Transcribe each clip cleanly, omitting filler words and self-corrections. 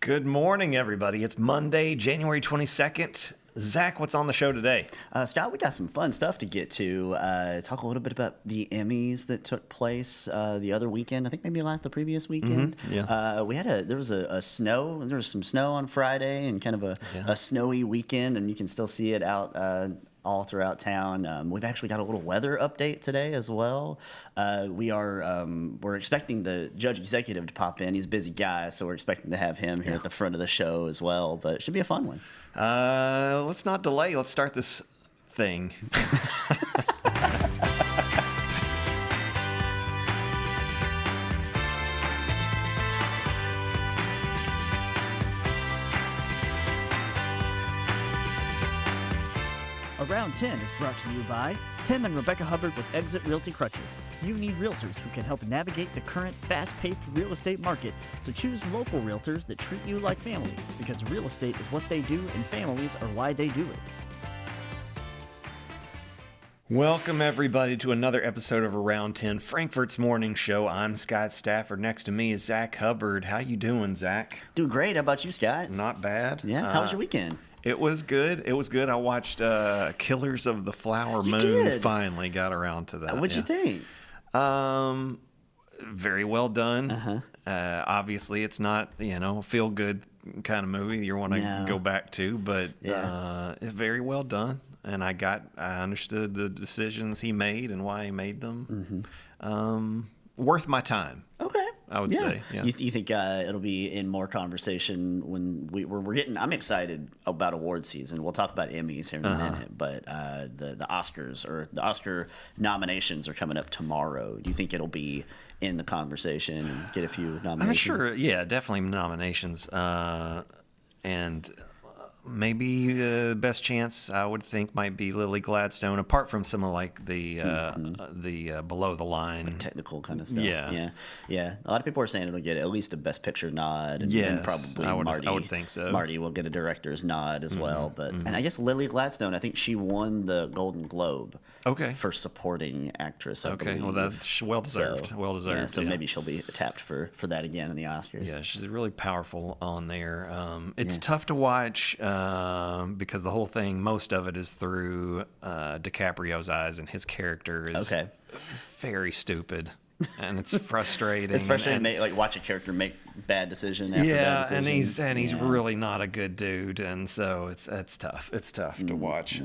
Good morning, everybody. It's Monday, January 22nd. Zach, what's on the show today? Scott, we got some fun stuff to get to. Talk a little bit about the Emmys that took place the other weekend. I think maybe the previous weekend. Yeah. There was some snow on Friday and kind of a snowy weekend, and you can still see it out all throughout town. We've actually got a little weather update today as well. We're expecting the judge executive to pop in. He's a busy guy, so we're expecting to have him here at the front of the show as well. But it should be a fun one. Let's not delay. Let's start this thing. Around 10 is brought to you by Tim and Rebecca Hubbard with Exit Realty Crutcher. You need realtors who can help navigate the current fast-paced real estate market, so choose local realtors that treat you like family, because real estate is what they do and families are why they do it. Welcome, everybody, to another episode of Around 10, Frankfurt's morning show. I'm Scott Stafford. Next to me is Zach Hubbard. How you doing, Zach? Doing great. How about you, Scott? Not bad. Yeah. How was your weekend? It was good. I watched Killers of the Flower Moon. Did? Finally got around to that. What'd you think? Very well done. Uh-huh. Obviously, it's not, a feel-good kind of movie you want to go back to, but it's very well done. And I understood the decisions he made and why he made them. Mm-hmm. Worth my time. Okay. I would say. Yeah. You think it'll be in more conversation when we're getting? I'm excited about award season. We'll talk about Emmys here in a minute, but the Oscars or the Oscar nominations are coming up tomorrow. Do you think it'll be in the conversation and get a few nominations? I'm sure. Yeah, definitely nominations. And maybe the best chance I would think might be Lily Gladstone, apart from some of like the below the line technical kind of stuff. Yeah. A lot of people are saying it'll get at least a Best Picture nod, and probably Marty. I would think so. Marty will get a director's nod as well. But and I guess Lily Gladstone, I think she won the Golden Globe. Okay. For supporting actress. I believe. Well, that's well deserved. Yeah, so maybe she'll be tapped for that again in the Oscars. Yeah, she's really powerful on there. It's tough to watch because the whole thing, most of it is through DiCaprio's eyes, and his character is very stupid. And it's frustrating. It's frustrating to watch a character make bad decision after bad decision. and he's really not a good dude, and so it's tough. It's tough to watch.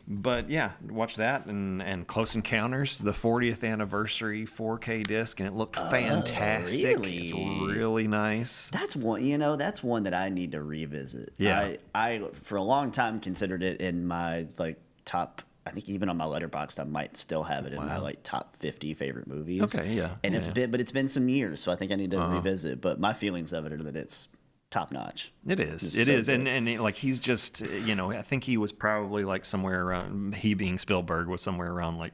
But yeah, watch that and Close Encounters, the 40th anniversary 4K disc, and it looked fantastic. Really? It's really nice. That's one. That's one that I need to revisit. Yeah, I for a long time considered it in my top. I think even on my Letterboxd, I might still have it in my top 50 favorite movies. Okay, yeah. And it's been some years, so I think I need to revisit. But my feelings of it are that it's top notch. It is. It is. And he's just, I think he was probably somewhere around, he being Spielberg was somewhere around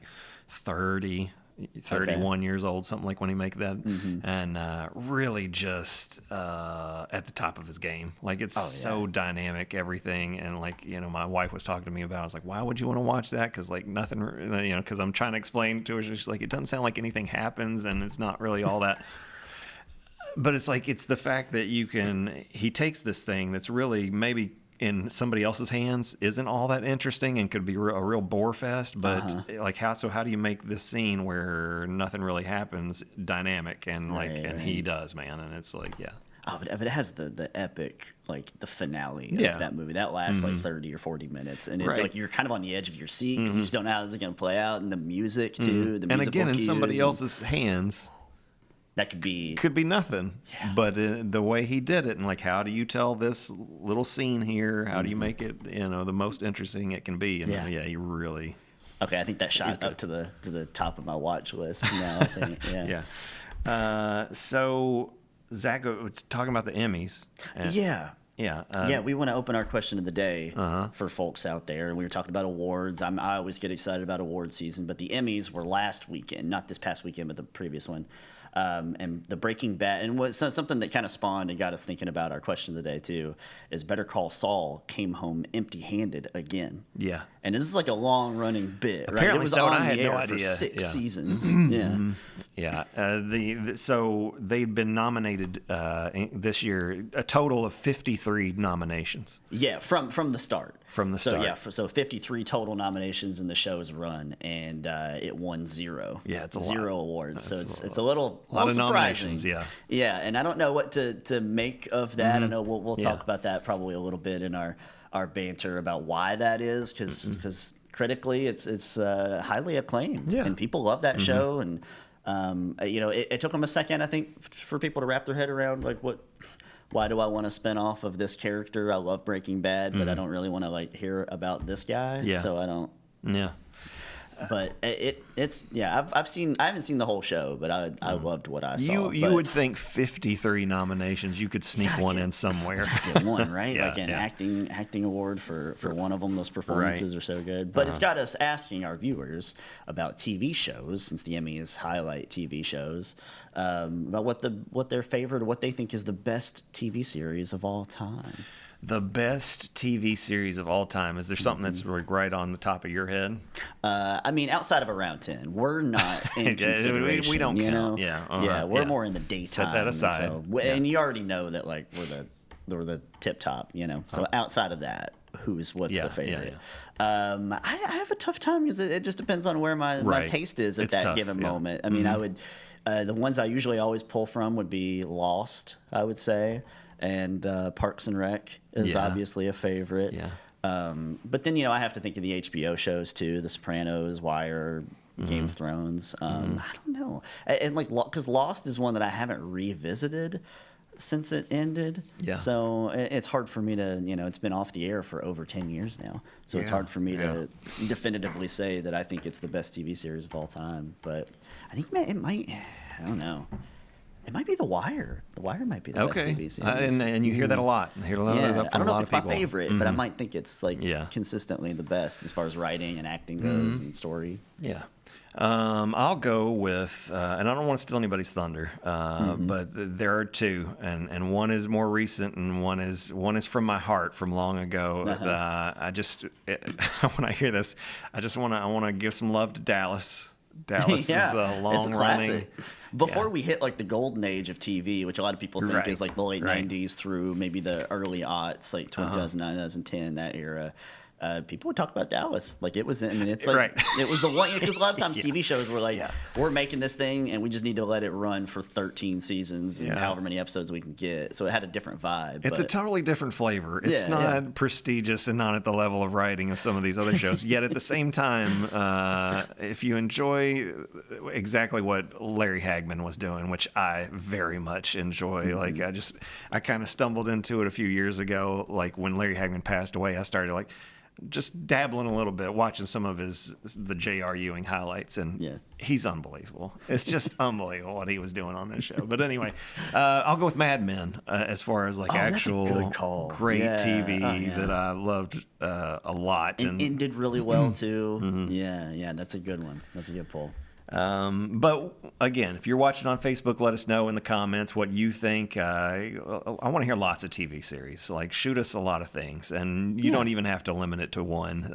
31 years old, something like when he made that, and really just at the top of his game. It's so dynamic, everything, and my wife was talking to me about it. I was like, why would you want to watch that? Because nothing, because I'm trying to explain to her, she's like, it doesn't sound like anything happens, and it's not really all that. But it's the fact that he takes this thing that's really maybe in somebody else's hands isn't all that interesting and could be a real bore fest, but how do you make this scene where nothing really happens dynamic and he does, man, and it's Oh, but it has the epic, the finale of that movie. That lasts 30 or 40 minutes. And you're kind of on the edge of your seat because you just don't know how this is going to play out. And the music, too. The and again, in somebody else's hands. That could be nothing, but the way he did it, and how do you tell this little scene here? How do you make it, the most interesting it can be? And he really. Okay, I think that shot up to the top of my watch list now. I think, so Zach, talking about the Emmys. We want to open our question of the day for folks out there. And we were talking about awards. I always get excited about award season, but the Emmys were last weekend, not this past weekend, but the previous one. And the Breaking Bad, and something that kind of spawned and got us thinking about our question of the day too, is Better Call Saul came home empty-handed again. Yeah. And this is like a long-running bit, right? Apparently It was so, and on I had the no air for idea. 6 Yeah. seasons. Yeah. Yeah. So they'd been nominated this year, a total of 53 nominations. Yeah, from the start. From the So start. yeah, so 53 total nominations in the show's run, and it won 0. Yeah, it's a lot. 0 awards. So That's it's a little lot of surprising. nominations, yeah. Yeah, and I don't know what to make of that. I know we'll Yeah. talk about that probably a little bit in our banter about why that is, because critically it's highly acclaimed, Yeah. and people love that show. And it took them a second, I think, for people to wrap their head around like why do I want to spin off of this character? I love Breaking Bad, but I don't really want to like hear about this guy. Yeah. So I don't. Yeah. But I haven't seen the whole show, but I loved what I saw. You would think 53 nominations, you could sneak one in somewhere. get one, right? Yeah, like an yeah. acting award for one of them. Those performances are so good. But it's got us asking our viewers about TV shows, since the Emmys highlight TV shows, about what their favorite, or what they think is the best TV series of all time. The best TV series of all time. Is there something that's like right on the top of your head? I mean, outside of Around 10, we're not in We consideration. don't you count. know? Yeah, yeah, we're yeah. more in the daytime. Set that aside. And you already know that, like, we're the tip top. So outside of that, what's Yeah, the favorite? yeah. I have a tough time because it just depends on where my Right. taste is at It's that tough, given yeah. moment. I mean, I would the ones I usually always pull from would be Lost, I would say, and Parks and Rec is Yeah. obviously a favorite. Yeah. But then, I have to think of the HBO shows too, The Sopranos, Wire, Game of Thrones. I don't know. And like, because Lost is one that I haven't revisited since it ended. Yeah. So it's hard for me to, it's been off the air for over 10 years now. So it's Yeah, hard for me yeah. to definitively say that I think it's the best TV series of all time. But I think it might, I don't know. It might be The Wire. The Wire might be the best Okay. TV series. And you hear that a lot. You hear a lot of that Yeah, from I don't a know lot if of it's my people. favorite, but I might think it's like Yeah. consistently the best as far as writing and acting goes and story. Yeah. I'll go with, and I don't want to steal anybody's thunder, but there are two, and one is more recent, and one is from my heart from long ago. When I hear this, I want to give some love to Dallas. Dallas is a long running. Before we hit like the golden age of TV, which a lot of people think Right, is like the late right. 90s through maybe the early aughts, like 2009, 2010, that era. People would talk about Dallas like it was. I mean, it's like Right. it was the one because a lot of times Yeah. TV shows were like, Yeah. we're making this thing and we just need to let it run for 13 seasons and Yeah. however many episodes we can get. So it had a different vibe. It's a but- totally different flavor. It's Yeah, not yeah. prestigious and not at the level of writing of some of these other shows. Yet at the same time, if you enjoy exactly what Larry Hagman was doing, which I very much enjoy, like I kind of stumbled into it a few years ago. Like when Larry Hagman passed away, I started like just dabbling a little bit, watching some of the J.R. Ewing highlights, and Yeah. he's unbelievable. It's just unbelievable what he was doing on this show. But anyway, I'll go with Mad Men as far as like that's a actual good call. great Yeah. TV Oh, yeah. that I loved a lot. and ended really well too. Yeah, that's a good one. That's a good pull. But again, if you're watching on Facebook, let us know in the comments what you think. I want to hear lots of TV series. Like, shoot us a lot of things, and you don't even have to limit it to one.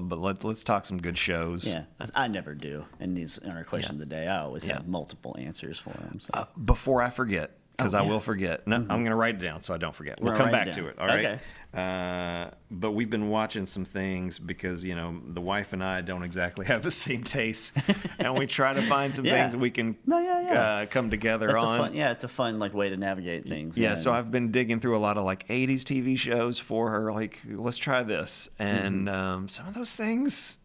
But let's talk some good shows. Yeah, I never do. In our question of the day, I always Yeah. have multiple answers for them. So. Before I forget, because I yeah. will forget. No, I'm going to write it down so I don't forget. We'll We're come gonna write back it to down. it. All right. Okay. But we've been watching some things because the wife and I don't exactly have the same tastes, and we try to find some Yeah. things we can Yeah. come together That's on. it's a fun like way to navigate things. Yeah, so I've been digging through a lot of like 80s TV shows for her. Like, let's try this, and some of those things.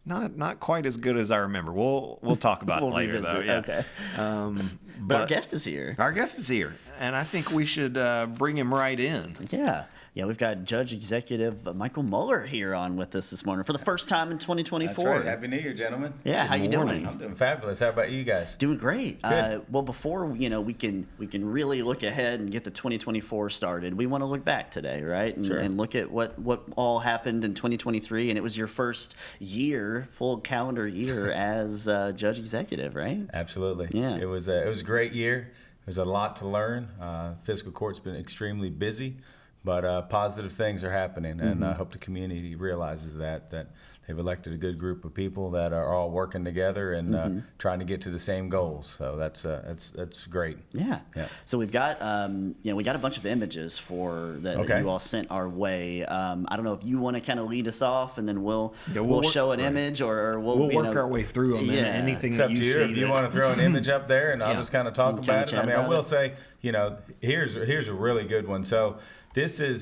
Not quite as good as I remember. We'll talk about We'll it later, revisit. though. Yeah. Okay. But our guest is here. Our guest is here, and I think we should bring him right in. Yeah. Yeah, we've got Judge Executive Michael Mueller here on with us this morning for the first time in 2024. That's right. Happy New Year, gentlemen. Yeah, how you doing? I'm doing fabulous. How about you guys? Doing great. Good. Well, before we can really look ahead and get the 2024 started, we want to look back today, right? And, Sure. and look at what all happened in 2023, and it was your first full calendar year as Judge Executive, right? Absolutely. Yeah. It was a great year. There's a lot to learn. Fiscal court's been extremely busy, but positive things are happening, and I hope the community realizes that they've elected a good group of people that are all working together and trying to get to the same goals. So that's great. Yeah. Yeah. So we've got we got a bunch of images that Okay. you all sent our way. I don't know if you want to kind of lead us off, and then we'll we'll work- show an image, or we'll work our way through them. Yeah. And anything It's up that to you you see if you that- want to throw an image up there, and I'll Yeah. just kind of talk We'll kinda about it. chat I mean, about I will it. say, here's a really good one. So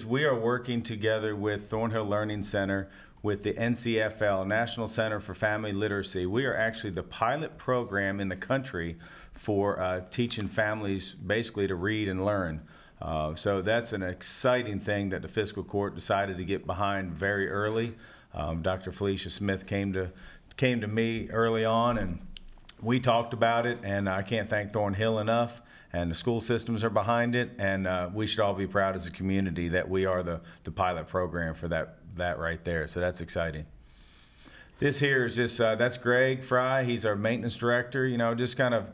we are working together with Thornhill Learning Center with the NCFL, National Center for Family Literacy. We are actually the pilot program in the country for teaching families basically to read and learn. So that's an exciting thing that the fiscal court decided to get behind very early. Dr. Felicia Smith came to me early on, and we talked about it, and I can't thank Thornhill enough. And the school systems are behind it, and we should all be proud as a community that we are the pilot program for that right there. So that's exciting. This here is just that's Greg Fry. He's our maintenance director. Just kind of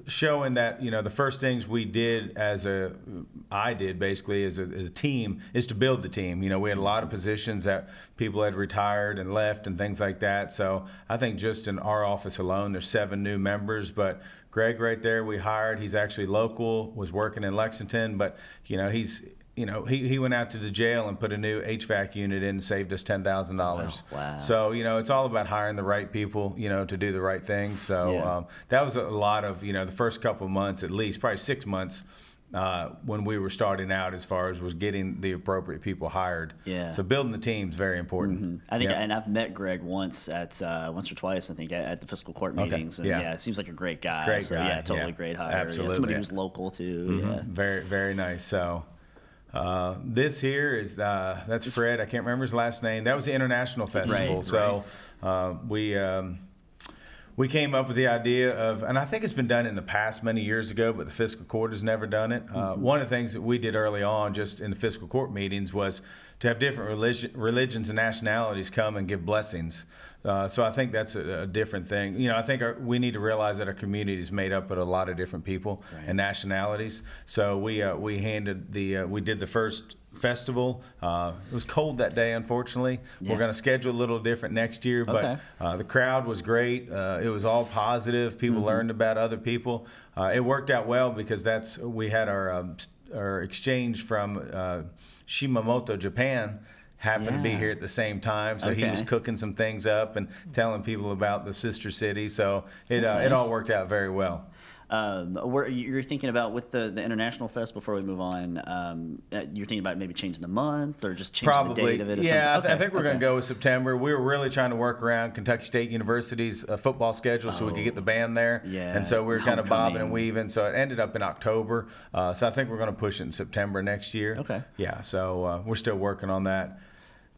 showing that the first things we did I did basically as a team is to build the team. We had a lot of positions that people had retired and left and things like that. So I think just in our office alone, there's 7 new members, but Greg right there we hired. He's actually local, was working in Lexington, but he went out to the jail and put a new HVAC unit in and saved us $10,000. Wow. So, it's all about hiring the right people, to do the right things. So Yeah. that was a lot of, the first couple of months at least, probably 6 months when we were starting out as far as was getting the appropriate people hired. Yeah. So building the team is very important. I think, Yeah. and I've met Greg once or twice, I think, at the fiscal court Okay. meetings. And Yeah. it seems like a great guy. Great so, guy, yeah, totally yeah. great hire. Absolutely. Yeah, somebody who's local too. Yeah. Very, very nice. So this here is that's Fred. I can't remember his last name. That was the International Festival. Right, So we came up with the idea of, and I think it's been done in the past many years ago, but the fiscal court has never done it. One of the things that we did early on just in the fiscal court meetings was to have different religions and nationalities come and give blessings. So I think that's a different thing. I think we need to realize that our community is made up of a lot of different people and nationalities. So we did the first festival. It was cold that day, unfortunately. Yeah. We're going to schedule a little different next year, but the crowd was great. It was all positive. People learned about other people. It worked out well because we had our exchange from Shimamoto, Japan, happened to be here at the same time, so he was cooking some things up and telling people about the sister city. So it all worked out very well. You're thinking about with the International Fest, before we move on, you're thinking about maybe changing the month or just changing the date of it? Or Yeah, something? I think we're going to go with September. We were really trying to work around Kentucky State University's football schedule so we could get the band there. Yeah, and so we were kind of bobbing and homecoming. weaving. So it ended up in October. So I think we're going to push it in September next year. Okay. Yeah, so we're still working on that.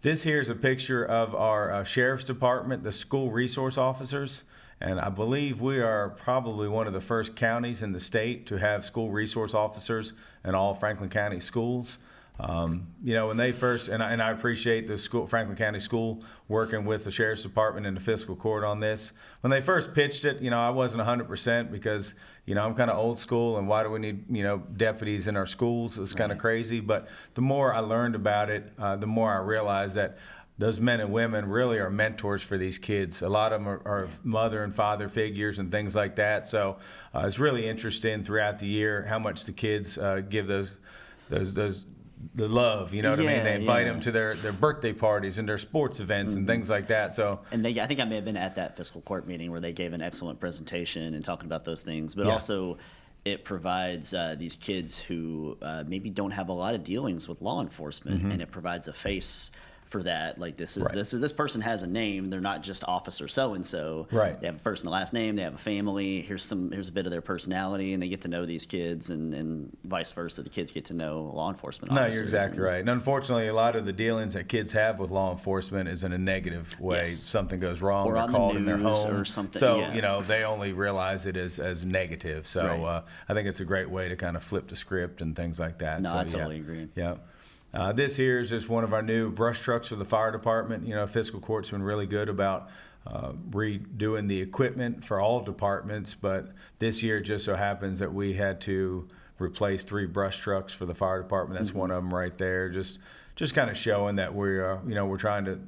This here is a picture of our Sheriff's Department, the school resource officers. And I believe we are probably one of the first counties in the state to have school resource officers in all Franklin County schools. When they first, and I appreciate the Franklin County School working with the Sheriff's Department and the fiscal court on this. When they first pitched it, I wasn't 100% because, I'm kind of old school and why do we need, deputies in our schools? It's kind of crazy. But the more I learned about it, the more I realized that those men and women really are mentors for these kids. A lot of them are mother and father figures and things like that. So it's really interesting throughout the year how much the kids give those the love, you know what I mean? They invite them to their birthday parties and their sports events and things like that. So, and I think I may have been at that fiscal court meeting where they gave an excellent presentation and talking about those things, but also it provides these kids who maybe don't have a lot of dealings with law enforcement, and it provides a face for that. Like this person has a name. They're not just officer so and so. Right. They have a first and a last name. They have a family. Here's a bit of their personality, and they get to know these kids, and vice versa. The kids get to know law enforcement officers. No, you're exactly right. And unfortunately, a lot of the dealings that kids have with law enforcement is in a negative way. Yes. Something goes wrong, Or they're on the called in their news home or something, So yeah. they only realize it as negative. So Right. I think it's a great way to kind of flip the script and things like that. No, so, I totally agree. Yeah. This here is just one of our new brush trucks for the fire department. Fiscal court's been really good about redoing the equipment for all departments, but this year it just so happens that we had to replace 3 brush trucks for the fire department. That's one of them right there. Just kind of showing that we're trying to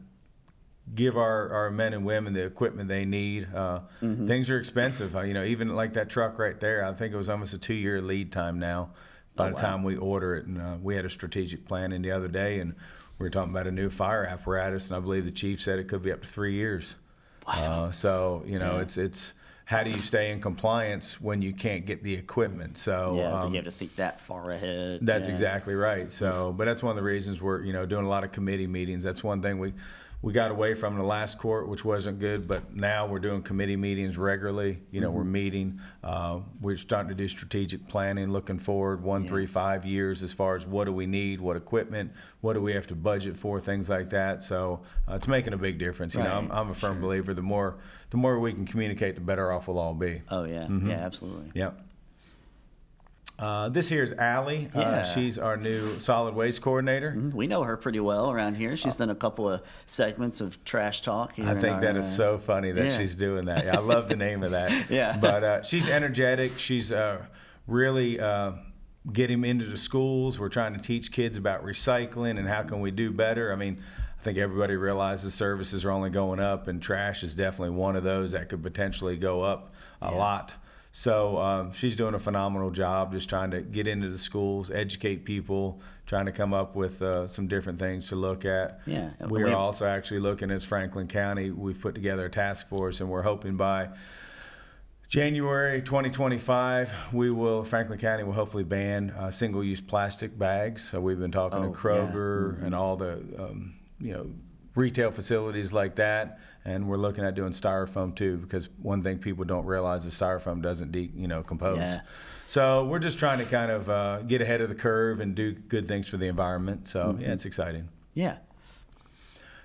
give our men and women the equipment they need. Things are expensive. Even like that truck right there, I think it was almost a 2-year lead time now by the time we order it. And we had a strategic planning the other day, and we were talking about a new fire apparatus, and I believe the chief said it could be up to 3 years. Wow. It's how do you stay in compliance when you can't get the equipment? So Yeah, you have to think that far ahead. that's Yeah. exactly right. So, but that's one of the reasons we're doing a lot of committee meetings. That's one thing we got away from the last court, which wasn't good. But now we're doing committee meetings regularly. We're meeting. We're starting to do strategic planning, looking forward 1, 3, 5 years as far as what do we need, what equipment, what do we have to budget for, things like that. So it's making a big difference. Right. I'm a firm believer. The more we can communicate, the better off we'll all be. Oh yeah, yeah, absolutely. Yep. This here is Allie. Yeah. She's our new solid waste coordinator. We know her pretty well around here. She's done a couple of segments of Trash Talk. Here I in think our, that is so funny that yeah. she's doing that. Yeah, I love the name of that. Yeah. But she's energetic. She's really getting into the schools. We're trying to teach kids about recycling and how can we do better. I mean, I think everybody realizes services are only going up, and trash is definitely one of those that could potentially go up a lot. So she's doing a phenomenal job just trying to get into the schools, educate people, trying to come up with some different things to look at. Yeah. We are also actually looking as Franklin County. We've put together a task force, and we're hoping by January 2025, Franklin County will hopefully ban single-use plastic bags. So we've been talking to Kroger and all the retail facilities like that, and we're looking at doing styrofoam too, because one thing people don't realize is styrofoam doesn't decompose. Yeah. So we're just trying to kind of get ahead of the curve and do good things for the environment. So yeah, it's exciting. Yeah.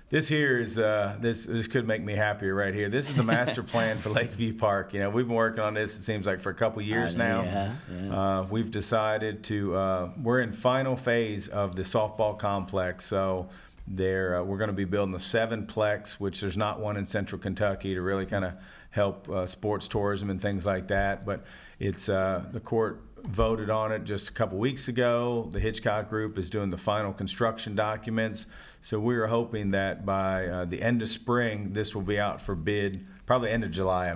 This here is this could make me happier right here. This is the master plan for Lakeview Park. We've been working on this, it seems like, for a couple years now. Yeah. We've decided to we're in final phase of the softball complex. So we're going to be building a 7-plex, which there's not one in Central Kentucky, to really kind of help sports tourism and things like that. But it's the court voted on it just a couple weeks ago. The Hitchcock Group is doing the final construction documents. So we are hoping that by the end of spring, this will be out for bid, probably end of July,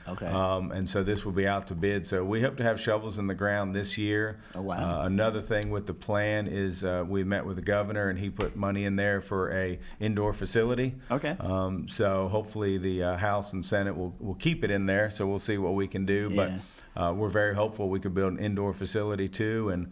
Okay. And so this will be out to bid. So we hope to have shovels in the ground this year. Oh, wow. Another thing with the plan is we met with the governor, and he put money in there for a indoor facility. Okay. So hopefully the House and Senate will keep it in there. So we'll see what we can do. Yeah. But we're very hopeful we could build an indoor facility too. And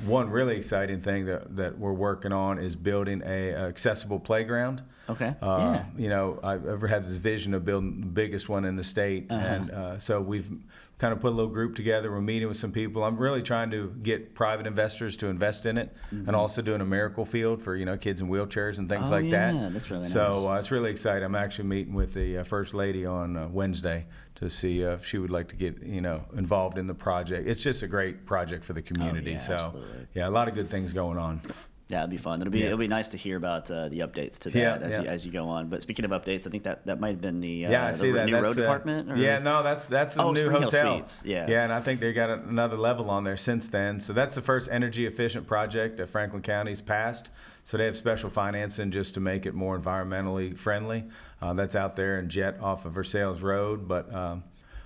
one really exciting thing that we're working on is building a accessible playground. Okay. I've ever had this vision of building the biggest one in the state, and so we've kind of put a little group together. We're meeting with some people. I'm really trying to get private investors to invest in it, and also doing a miracle field for kids in wheelchairs and things like that. Yeah, that's really nice. So it's really exciting. I'm actually meeting with the First Lady on Wednesday to see if she would like to get involved in the project. It's just a great project for the community. Absolutely. Yeah, a lot of good things going on. Yeah, it'll be fun. It'll be nice to hear about the updates to that as you go on. But speaking of updates, I think that might have been the I see that. new that's, road department. Or? Yeah, no, that's a new Spring Hill hotel. Suites. Yeah, and I think they got another level on there since then. So that's the first energy efficient project that Franklin County's passed. So they have special financing just to make it more environmentally friendly. That's out there in Jet off of Versailles Road. But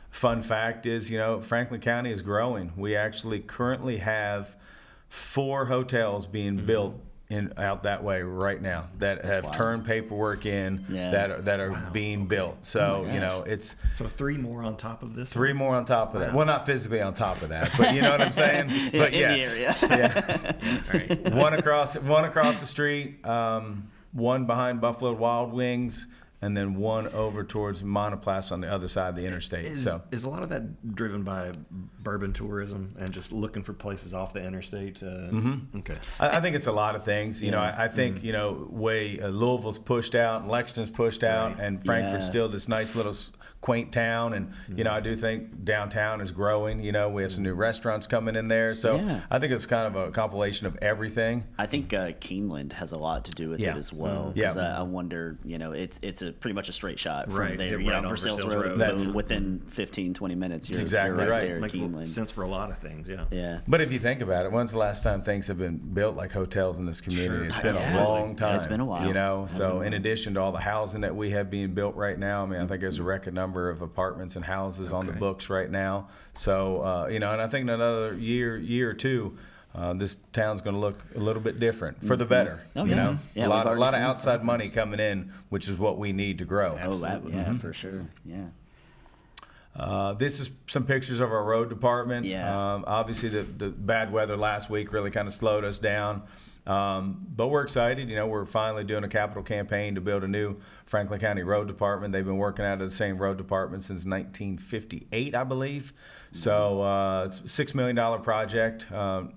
fun fact is, Franklin County is growing. We actually currently have 4 hotels being built out that way right now that have wild. turned paperwork in that are being built. So it's So 3 more on top of this. 3 more on top of that. Well, not physically on top of that, but you know what I'm saying. But in yes, the area. yeah. One across the street. one behind Buffalo Wild Wings, and then one over towards Monoplast on the other side of the interstate. Is a lot of that driven by bourbon tourism and just looking for places off the interstate? Okay. I think it's a lot of things. You know, I think, you know, Louisville's pushed out and Lexington's pushed out, and Frankfurt's still this nice little quaint town. And, you know, I do think downtown is growing. You know, we have some new restaurants coming in there. So I think it's kind of a compilation of everything. I think Keeneland has a a lot to do with it as well. Because I wonder, you know, it's pretty much a straight shot from there. You know, Versailles Road, boom, within 15, 20 minutes, you're right there at Makes Keeneland. sense for a lot of things, yeah. But if you think about it, when's the last time things have been built like hotels in this community? It's been a long time. It's been a while. You know, so in addition to all the housing that we have being built right now, I mean, I think there's a record number of apartments and houses on the books right now. So, you know, and I think in another year or two, this town's going to look a little bit different for the better. Oh, you know, yeah, a lot of outside money coming in, which is what we need to grow. For sure. Yeah. This is some pictures of our road department. Yeah. Obviously, the bad weather last week really kind of slowed us down. But we're excited. You know, we're finally doing a capital campaign to build a new Franklin County Road Department. They've been working out of the same road department since 1958, I believe. So it's a $6 million project,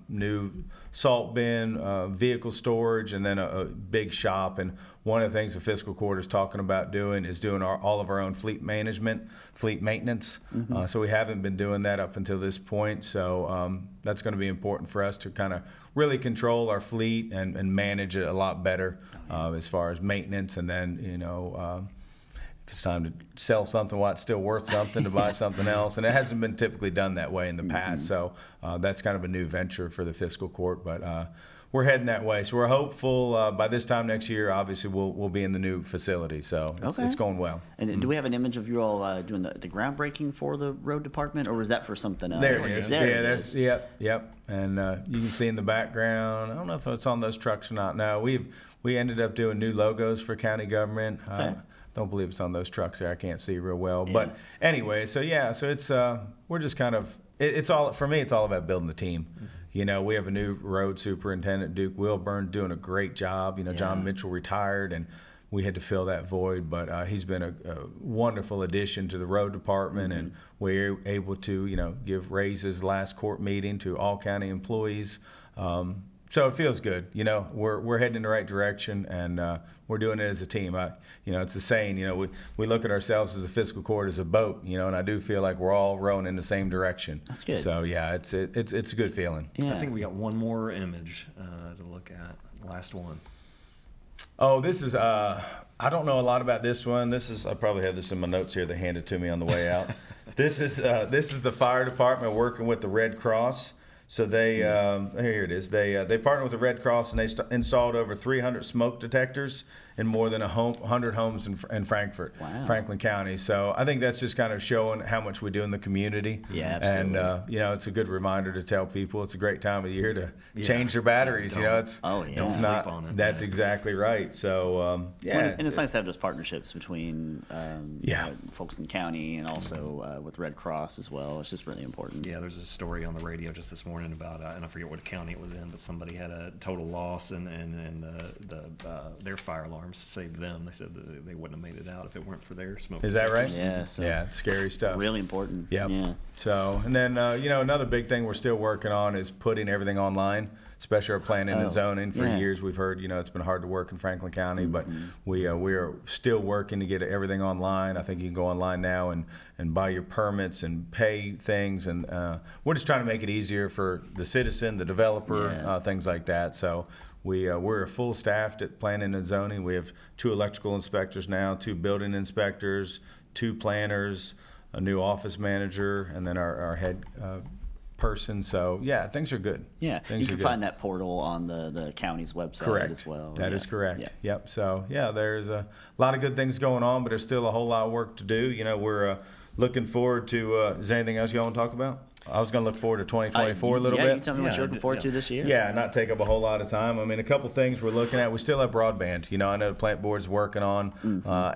new salt bin, vehicle storage, and then a big shop. And one of the things the fiscal court is talking about doing is doing all of our own fleet maintenance. So we haven't been doing that up until this point. So that's going to be important for us to kind of really control our fleet and manage it a lot better as far as maintenance. And then, you know, if it's time to sell something while it's still worth something, to buy something else. And it hasn't been typically done that way in the past. So that's kind of a new venture for the fiscal court. But we're heading that way. So we're hopeful by this time next year, obviously, we'll be in the new facility. So it's going well. And do we have an image of you all doing the groundbreaking for the road department, or was that for something else? There it is. Yep. And you can see in the background, I don't know if it's on those trucks or not. No, we ended up doing new logos for county government. Don't believe it's on those trucks there. I can't see real well. Yeah. But anyway, so it's we're just kind of it's all for me. It's all about building the team. You know, we have a new road superintendent, Duke Wilburn, doing a great job. You know, John Mitchell retired, and we had to fill that void. But he's been a wonderful addition to the road department, and we're able to, you know, give raises last court meeting to all county employees. So it feels good. You know, we're heading in the right direction, and we're doing it as a team. You know, it's the saying, you know, we look at ourselves as a fiscal court as a boat, you know, and I do feel like we're all rowing in the same direction. That's good. So, yeah, it's a good feeling. Yeah. I think we got one more image to look at. Last one. Oh, this is, I don't know a lot about this one. I probably have this in my notes here. They handed it to me on the way out. This is the fire department working with the Red Cross. So here it is. They partnered with the Red Cross, and they installed over 300 smoke detectors in more than 100 homes in Frankfort, Franklin County. So I think that's just kind of showing how much we do in the community. Yeah, absolutely. And you know, it's a good reminder to tell people it's a great time of year to change their batteries. You know, don't sleep on it. That's exactly right. So and it's nice to have those partnerships between folks in the county and also with Red Cross as well. It's just really important. Yeah, there's a story on the radio just this morning about, and I forget what county it was in, but somebody had a total loss, and their fire alarms saved them. They said that they wouldn't have made it out if it weren't for their smoke. Is that right? Yeah. So yeah, scary stuff. Really important. Yep. Yeah. So, and then, you know, another big thing we're still working on is putting everything online, especially our planning and zoning. For years, we've heard, you know, it's been hard to work in Franklin County, but we are still working to get everything online. I think you can go online now and buy your permits and pay things. And we're just trying to make it easier for the citizen, the developer, things like that. So we're full staffed at planning and zoning. We have 2 electrical inspectors now, 2 building inspectors, 2 planners, a new office manager, and then our head person. So yeah, things are good. Yeah, you can find that portal on the county's website as well. That is correct. Yeah. Yep. So yeah, there's a lot of good things going on, but there's still a whole lot of work to do. You know, we're looking forward to. Is there anything else you want to talk about? I was going to look forward to 2024 a little bit. Yeah, you tell me what you're looking forward to this year. Yeah, not take up a whole lot of time. I mean, a couple things we're looking at. We still have broadband. You know, I know the plant board's working on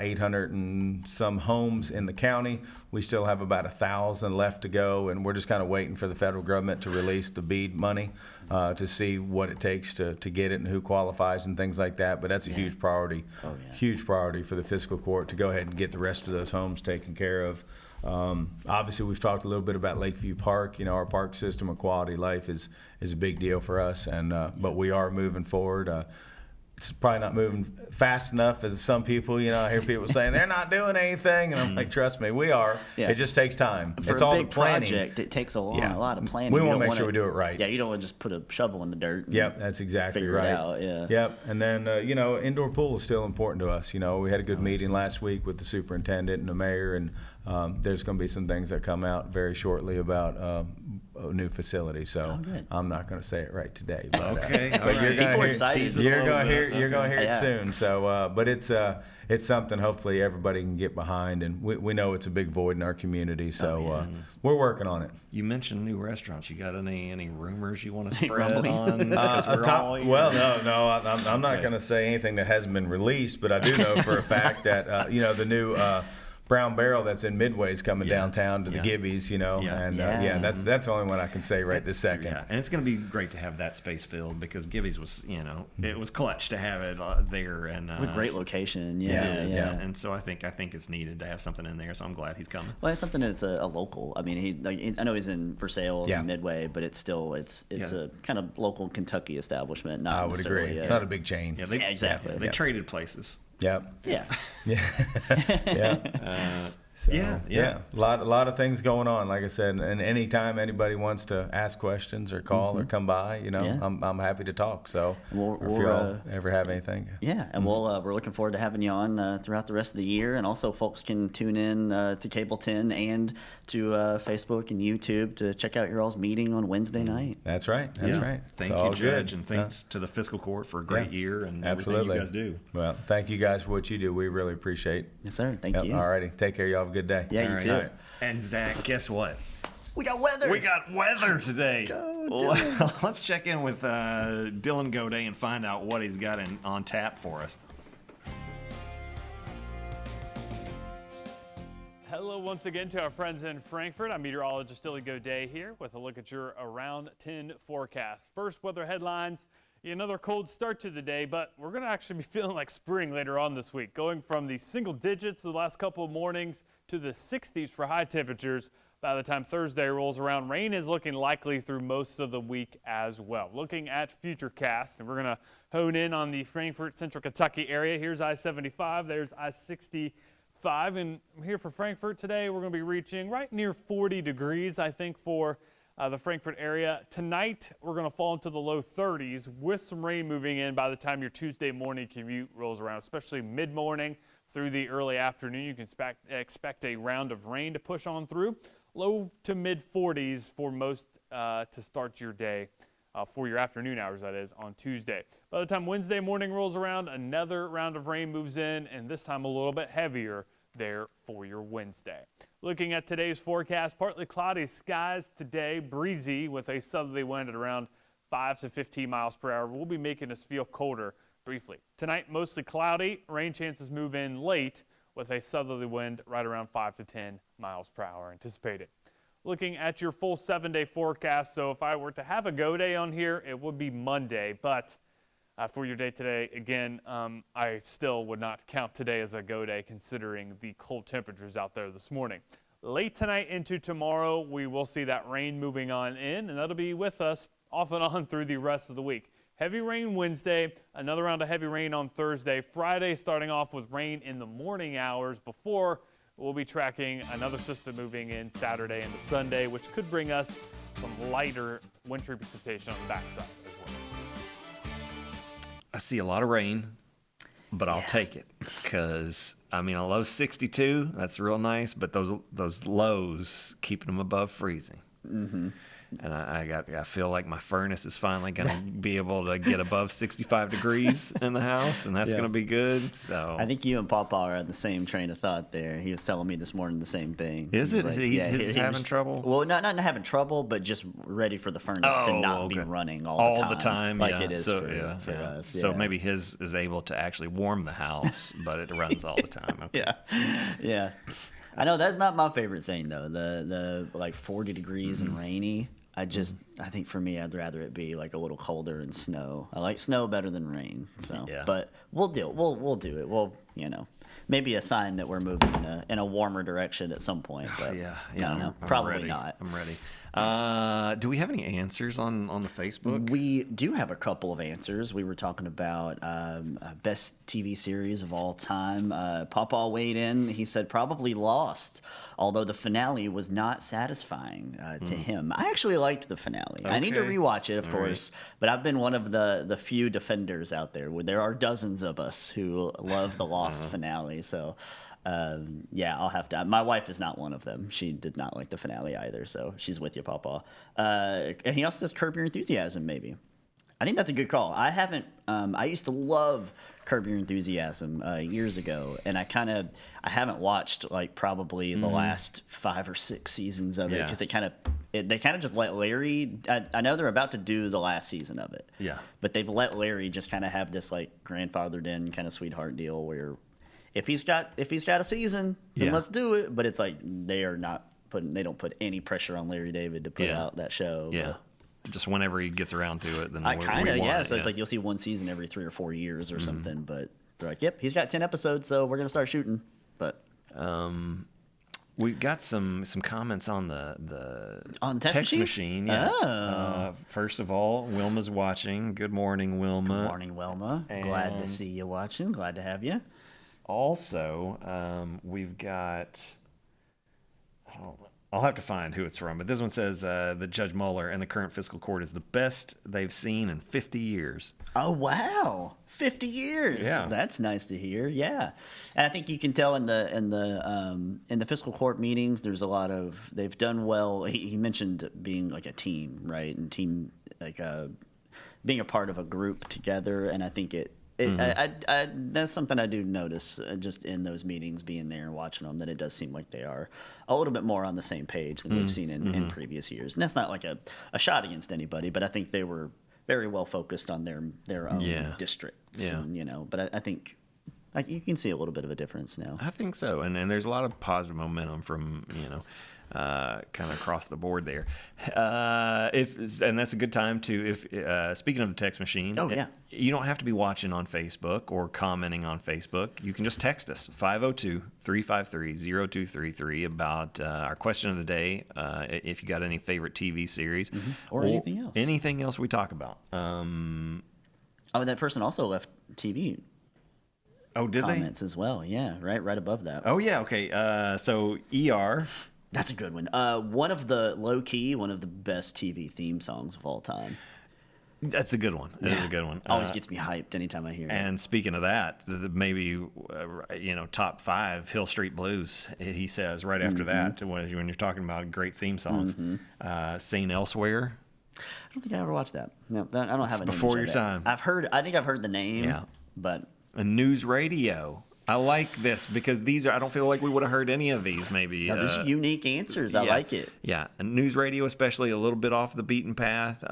800 and some homes in the county. We still have about 1,000 left to go, and we're just kind of waiting for the federal government to release the BEAD money. to see what it takes to get it and who qualifies and things like that. But that's a huge priority, huge priority for the fiscal court to go ahead and get the rest of those homes taken care of. Obviously, we've talked a little bit about Lakeview Park. You know, our park system and quality of life is a big deal for us, and but we are moving forward. It's probably not moving fast enough as some people. You know, I hear people saying they're not doing anything, and I'm like, trust me, we are. Yeah. It just takes time. For it's a all big the planning. project, it takes a lot of planning. We You want to don't make sure we do it right. Yeah, you don't want to just put a shovel in the dirt. And Yep, that's exactly figure right. it out. Yeah. Yep, and then you know, indoor pool is still important to us. You know, we had a good meeting last week with the superintendent and the mayor, and there's going to be some things that come out very shortly about a new facility. So I'm not going to say it right today, but Okay, but all you're right. going People are to excited. hear Tease it a little bit. you're going to hear it Yeah. soon. So, but it's something hopefully everybody can get behind, and we know it's a big void in our community. So we're working on it. You mentioned new restaurants. You got any rumors you want to Any spread rumblings? on? Because we're all ears. Well, no, I'm not going to say anything that hasn't been released, but I do know for a fact that you know, the new Brown Barrel that's in Midway is coming downtown to the Gibbies, you know, and that's the only one I can say right this second. Yeah, and it's going to be great to have that space filled because Gibby's was, you know, it was clutch to have it there, and What a great location. Yeah. And so I think it's needed to have something in there. So I'm glad he's coming. Well, it's something that's a local. I mean, I know he's in for sales in Midway, but it's still it's a kind of local Kentucky establishment. Not I would necessarily agree. It's not a big chain. Yeah, exactly. They traded places. Yep. Yeah. Yeah. So, Yeah. A lot of things going on, like I said, and anytime anybody wants to ask questions or call or come by, you know, I'm happy to talk. So if y'all ever have anything. Yeah, and we're looking forward to having you on throughout the rest of the year, and also folks can tune in to Cable 10 and to Facebook and YouTube to check out your all's meeting on Wednesday night. That's right. That's right. Thank It's you, all Judge, good. and thanks to the fiscal court for a great year and Absolutely. everything you guys do. Well, thank you guys for what you do. We really appreciate it. Yes, sir. Thank you. All righty. Take care. Y'all have a good day. Yeah, you All too. right. And Zach, guess what? We got weather. We got weather today. Let's check in with Dylan Goday and find out what he's got on tap for us. Hello once again to our friends in Frankfort. I'm meteorologist Dylan Goday here with a look at your Around 10 forecast. First, weather headlines. Another cold start to the day, but we're going to actually be feeling like spring later on this week, going from the single digits the last couple of mornings to the 60s for high temperatures. By the time Thursday rolls around, rain is looking likely through most of the week as well. Looking at Futurecast, and we're going to hone in on the Frankfort, Central Kentucky area. Here's I-75, there's I-65, and here for Frankfort today, we're going to be reaching right near 40 degrees, I think, for the Frankfort area. Tonight, we're going to fall into the low 30s with some rain moving in by the time your Tuesday morning commute rolls around, especially mid-morning through the early afternoon. You can expect a round of rain to push on through. Low to mid 40s for most to start your day, for your afternoon hours, that is, on Tuesday. By the time Wednesday morning rolls around, another round of rain moves in, and this time a little bit heavier there for your Wednesday. Looking at today's forecast, partly cloudy skies today, breezy with a southerly wind at around 5 to 15 miles per hour. We'll be making us feel colder briefly. Tonight, mostly cloudy. Rain chances move in late with a southerly wind right around 5 to 10 miles per hour anticipated. Looking at your full 7-day forecast, so if I were to have a go day on here, it would be Monday, but for your day today, again, I still would not count today as a go day considering the cold temperatures out there this morning. Late tonight into tomorrow, we will see that rain moving on in, and that'll be with us off and on through the rest of the week. Heavy rain Wednesday, another round of heavy rain on Thursday. Friday starting off with rain in the morning hours before we'll be tracking another system moving in Saturday into Sunday, which could bring us some lighter wintry precipitation on the backside as well. I see a lot of rain, but I'll take it because, I mean, a low 62, that's real nice, but those lows, keeping them above freezing. Mm-hmm. And I feel like my furnace is finally going to be able to get above 65 degrees in the house, and that's going to be good. So I think you and Papa are on the same train of thought there. He was telling me this morning the same thing. Is it? Like, He's having was- trouble? Well, not having trouble, but just ready for the furnace to not be running all the time. Like yeah. it is so, for us. So yeah. maybe his is able to actually warm the house, but it runs all the time. Okay. Yeah. I know that's not my favorite thing though. The like 40 degrees and rainy. I just I think for me, I'd rather it be like a little colder and snow. I like snow better than rain. So, Yeah. but we'll do it. We'll do it. We'll, maybe a sign that we're moving in a warmer direction at some point. But Yeah, I don't know. I'm Probably ready. not. I'm ready. Do we have any answers on the Facebook? We do have a couple of answers. We were talking about best TV series of all time. Pawpaw weighed in. He said probably Lost, although the finale was not satisfying to him. I actually liked the finale. I need to Okay. rewatch it, of course, but I've been one of the few defenders out there. There are dozens of us who love the Lost finale, so... yeah, I'll have to. My wife is not one of them. She did not like the finale either, so she's with you, Pawpaw. And he also says Curb Your Enthusiasm, maybe. I think that's a good call. I haven't. I used to love Curb Your Enthusiasm years ago, and I haven't watched like probably the last 5 or 6 seasons of it Yeah. because they kind of just let Larry. I know they're about to do the last season of it. Yeah. But they've let Larry just kind of have this like grandfathered in kind of sweetheart deal where. If he's got a season, then Yeah. let's do it. But it's like they don't put any pressure on Larry David to put Yeah. out that show. Yeah. Just whenever he gets around to it, then I we kind of want yeah. it, So it's like you'll see one season every 3 or 4 years or something. But they're like, yep, he's got 10 episodes, so we're gonna start shooting. But we've got some comments on the On the text machine. Yeah. Oh. First of all, Wilma's watching. Good morning, Wilma. morning, Wilma. Glad to And- see you watching. Glad to have you. Also, we've got. I'll have to find who it's from, but this one says that Judge Mueller and the current fiscal court is the best they've seen in 50 years. Oh wow, 50 years. Yeah. That's nice to hear. Yeah, and I think you can tell in the fiscal court meetings, there's a lot of they've done well. He mentioned being like a team, right, and team like being a part of a group together, and I think that's something I do notice just in those meetings, being there and watching them, that it does seem like they are a little bit more on the same page than we've seen in previous years. And that's not like a shot against anybody, but I think they were very well focused on their own districts. Yeah. And, but I think like you can see a little bit of a difference now. I think so, and there's a lot of positive momentum from kind of across the board there. And that's a good time to speaking of the text machine. Oh, yeah. You don't have to be watching on Facebook or commenting on Facebook. You can just text us 502-353-0233 about our question of the day. If you got any favorite TV series Or anything else. anything else we talk about. Oh, that person also left TV Oh, did they? comments as well. Yeah, right above that. Oh yeah. Okay. So ER. That's a good one. One of the best TV theme songs of all time. That's a good one. That is a good one. Always gets me hyped anytime I hear it. And speaking of that, maybe top 5 Hill Street Blues. He says right after that, when you're talking about great theme songs, Saint Elsewhere. I don't think I ever watched that. No, I don't have it. before your time. I think I've heard the name. Yeah. But And News Radio. I like this because I don't feel like we would have heard any of these maybe. no, these are unique answers. I like it. Yeah, and News Radio, especially a little bit off the beaten path.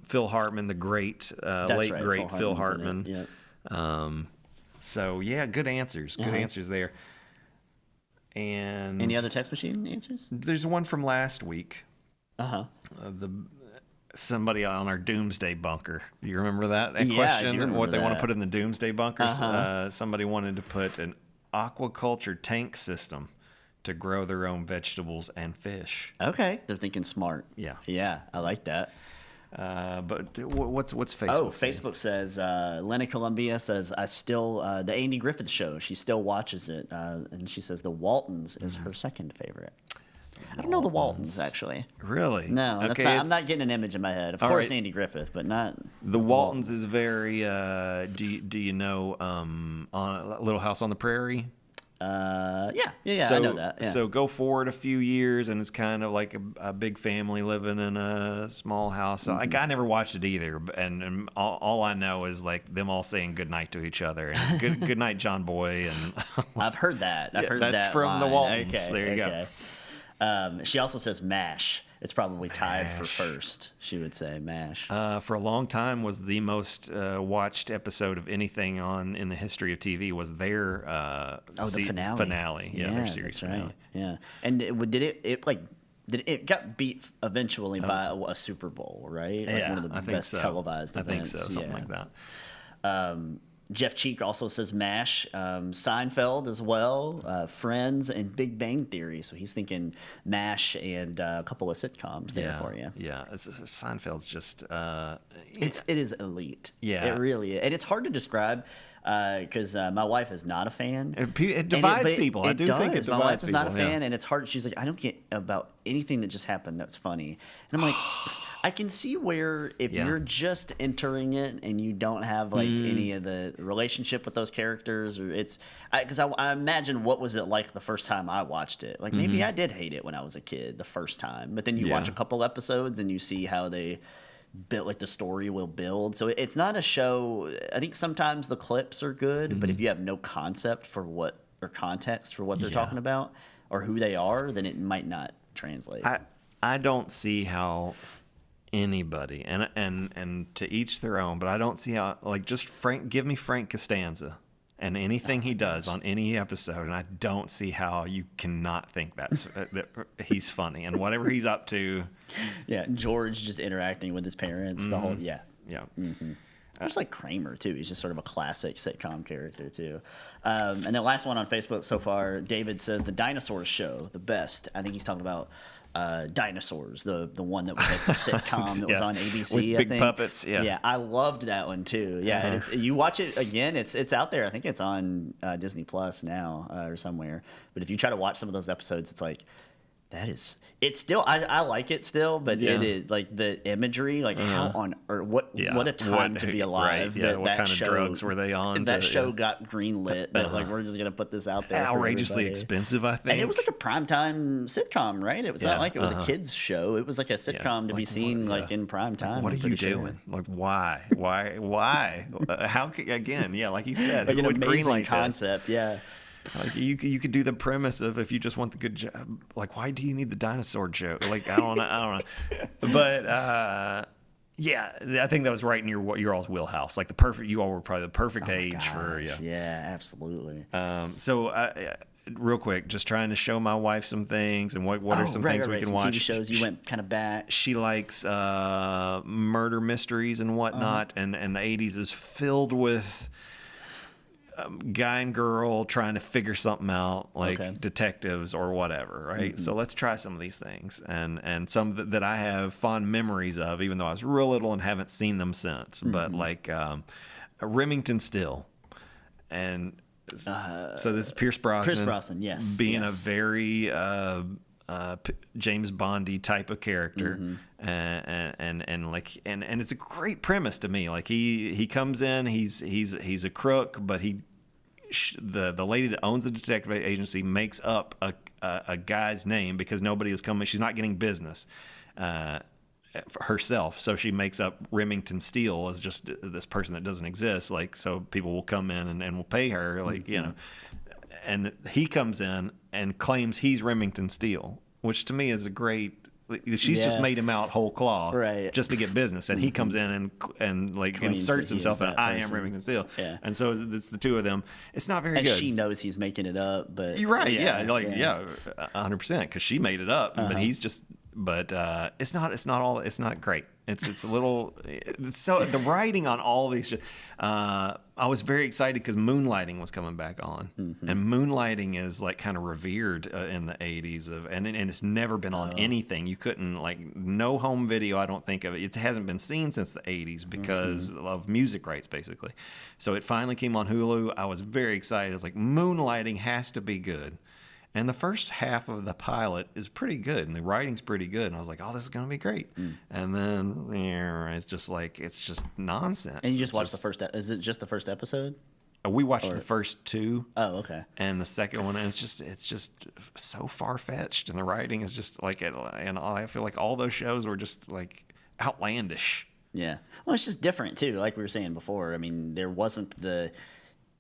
Phil Hartman, the great, late right, great Phil Hartman's in Hartman. it, yep. So yeah, good answers. Good answers there. And Any other text machine answers? there's one from last week. Uh-huh. Somebody on our doomsday bunker. Do you remember that Yeah, I do question? remember What they want to that. put in the doomsday bunkers? Somebody wanted to put an aquaculture tank system to grow their own vegetables and fish. Okay, they're thinking smart. Yeah. Yeah, I like that. But what's Facebook? Oh, say? Facebook says Lena Columbia says I still the Andy Griffith Show. She still watches it, and she says the Waltons is her second favorite. I don't know the Waltons actually. Really? No, that's Okay, not, I'm it's- not getting an image in my head. Of All course, right. Andy Griffith, but not The Waltons is very. Do you know on Little House on the Prairie? Yeah, So, I know that. Yeah. So go forward a few years, and it's kind of like a big family living in a small house. Like I never watched it either, and all I know is like them all saying good night to each other and good night, John Boy, and I've heard that. I've heard that's that from the line. Waltons. Okay, There you go. okay. She also says MASH. It's probably tied for MASH. first. She would say MASH. for a long time was the most watched episode of anything in the history of TV was their the finale. Yeah, their series that's right. finale. Yeah, and did it like it got beat eventually by a Super Bowl, right? Like Yeah, one of the I think best so. televised I think events. so, something yeah. like that. Jeff Cheek also says MASH, Seinfeld as well, Friends, and Big Bang Theory. So he's thinking MASH and a couple of sitcoms there for you. Yeah, Seinfeld's just It is elite. Yeah. It really is. And it's hard to describe because my wife is not a fan. it divides people. I do think it My wife divides is not a people, yeah. fan, and it's hard. She's like, I don't get about anything that just happened that's funny. And I'm like, I can see where if Yeah. you're just entering it and you don't have like any of the relationship with those characters, or it's because I imagine what was it like the first time I watched it. Like maybe I did hate it when I was a kid the first time, but then you watch a couple episodes and you see how they built, like the story will build. So it's not a show. I think sometimes the clips are good, but if you have no concept for what or context for what they're talking about or who they are, then it might not translate. I don't see how anybody and to each their own, but I don't see how just give me Frank Costanza and anything he does on any episode, and I don't see how you cannot think that he's funny and whatever he's up to. Yeah, George just interacting with his parents, the whole Yeah. Just like Kramer too. He's just sort of a classic sitcom character too. And the last one on Facebook so far, David says the Dinosaurs show, the best. I think he's talking about Dinosaurs, the one that was like the sitcom that was on ABC. With I big think. puppets. Yeah. I loved that one too. Yeah, and it's you watch it again. It's out there. I think it's on Disney Plus now or somewhere. But if you try to watch some of those episodes, it's like. It's still I like it still, but it is like the imagery, like how on or what a time to be alive. Right. Yeah. That, What that kind show, of drugs were they on? That show got greenlit. That like we're just gonna put this out there. for Outrageously everybody. expensive, I think. And it was like a primetime sitcom, right? It was not like it was a kids show. It was like a sitcom to be seen like in prime time. What are I'm you pretty sure. doing? Like, why? How? Again, yeah, like you said, Like who an would amazing greenlight this? concept, yeah. Like you could do the premise of if you just want the good job. Like, why do you need the dinosaur joke? Like, I don't know. But yeah, I think that was right in your all's wheelhouse. Like you all were probably the perfect age for Gosh, yeah, absolutely. So real quick, just trying to show my wife some things and what are some things we can some watch. TV shows you went kind of back. She likes murder mysteries and whatnot, and the 80s is filled with guy and girl trying to figure something out, like detectives or whatever, right? So let's try some of these things, and some that I have fond memories of, even though I was real little and haven't seen them since. But like Remington Steele, and so this is Pierce Brosnan. Pierce Brosnan, yes, being yes. a very James Bondy type of character, and it's a great premise to me. Like he comes in, he's a crook, but the lady that owns the detective agency makes up a guy's name because nobody is coming. She's not getting business herself, so she makes up Remington Steele as just this person that doesn't exist. Like so, people will come in and will pay her, like you know. And he comes in and claims he's Remington Steele, which to me is a great. She's just made him out whole cloth, right, just to get business, and he comes in and like claims inserts that he is himself. that I am person. Remington Steele, Yeah. and so it's the two of them. It's not very And good. she knows he's making it up, but You're right, yeah, 100%, because she made it up, but he's just. But it's not great. It's a little. So the writing on all these. I was very excited because Moonlighting was coming back on, and Moonlighting is like kind of revered in the 80s and it's never been on anything. You couldn't no home video. I don't think of it. It hasn't been seen since the 80s because of music rights, basically. So it finally came on Hulu. I was very excited. It's like Moonlighting has to be good. And the first half of the pilot is pretty good, and the writing's pretty good. And I was like, "Oh, this is gonna be great." And then it's just nonsense. And you just watched the first. Is it just the first episode? We watched the first two. Oh, okay. And the second one, and it's just so far fetched, and the writing is just and I feel like all those shows were just like outlandish. Yeah. Well, it's just different too. Like we were saying before. I mean, there wasn't the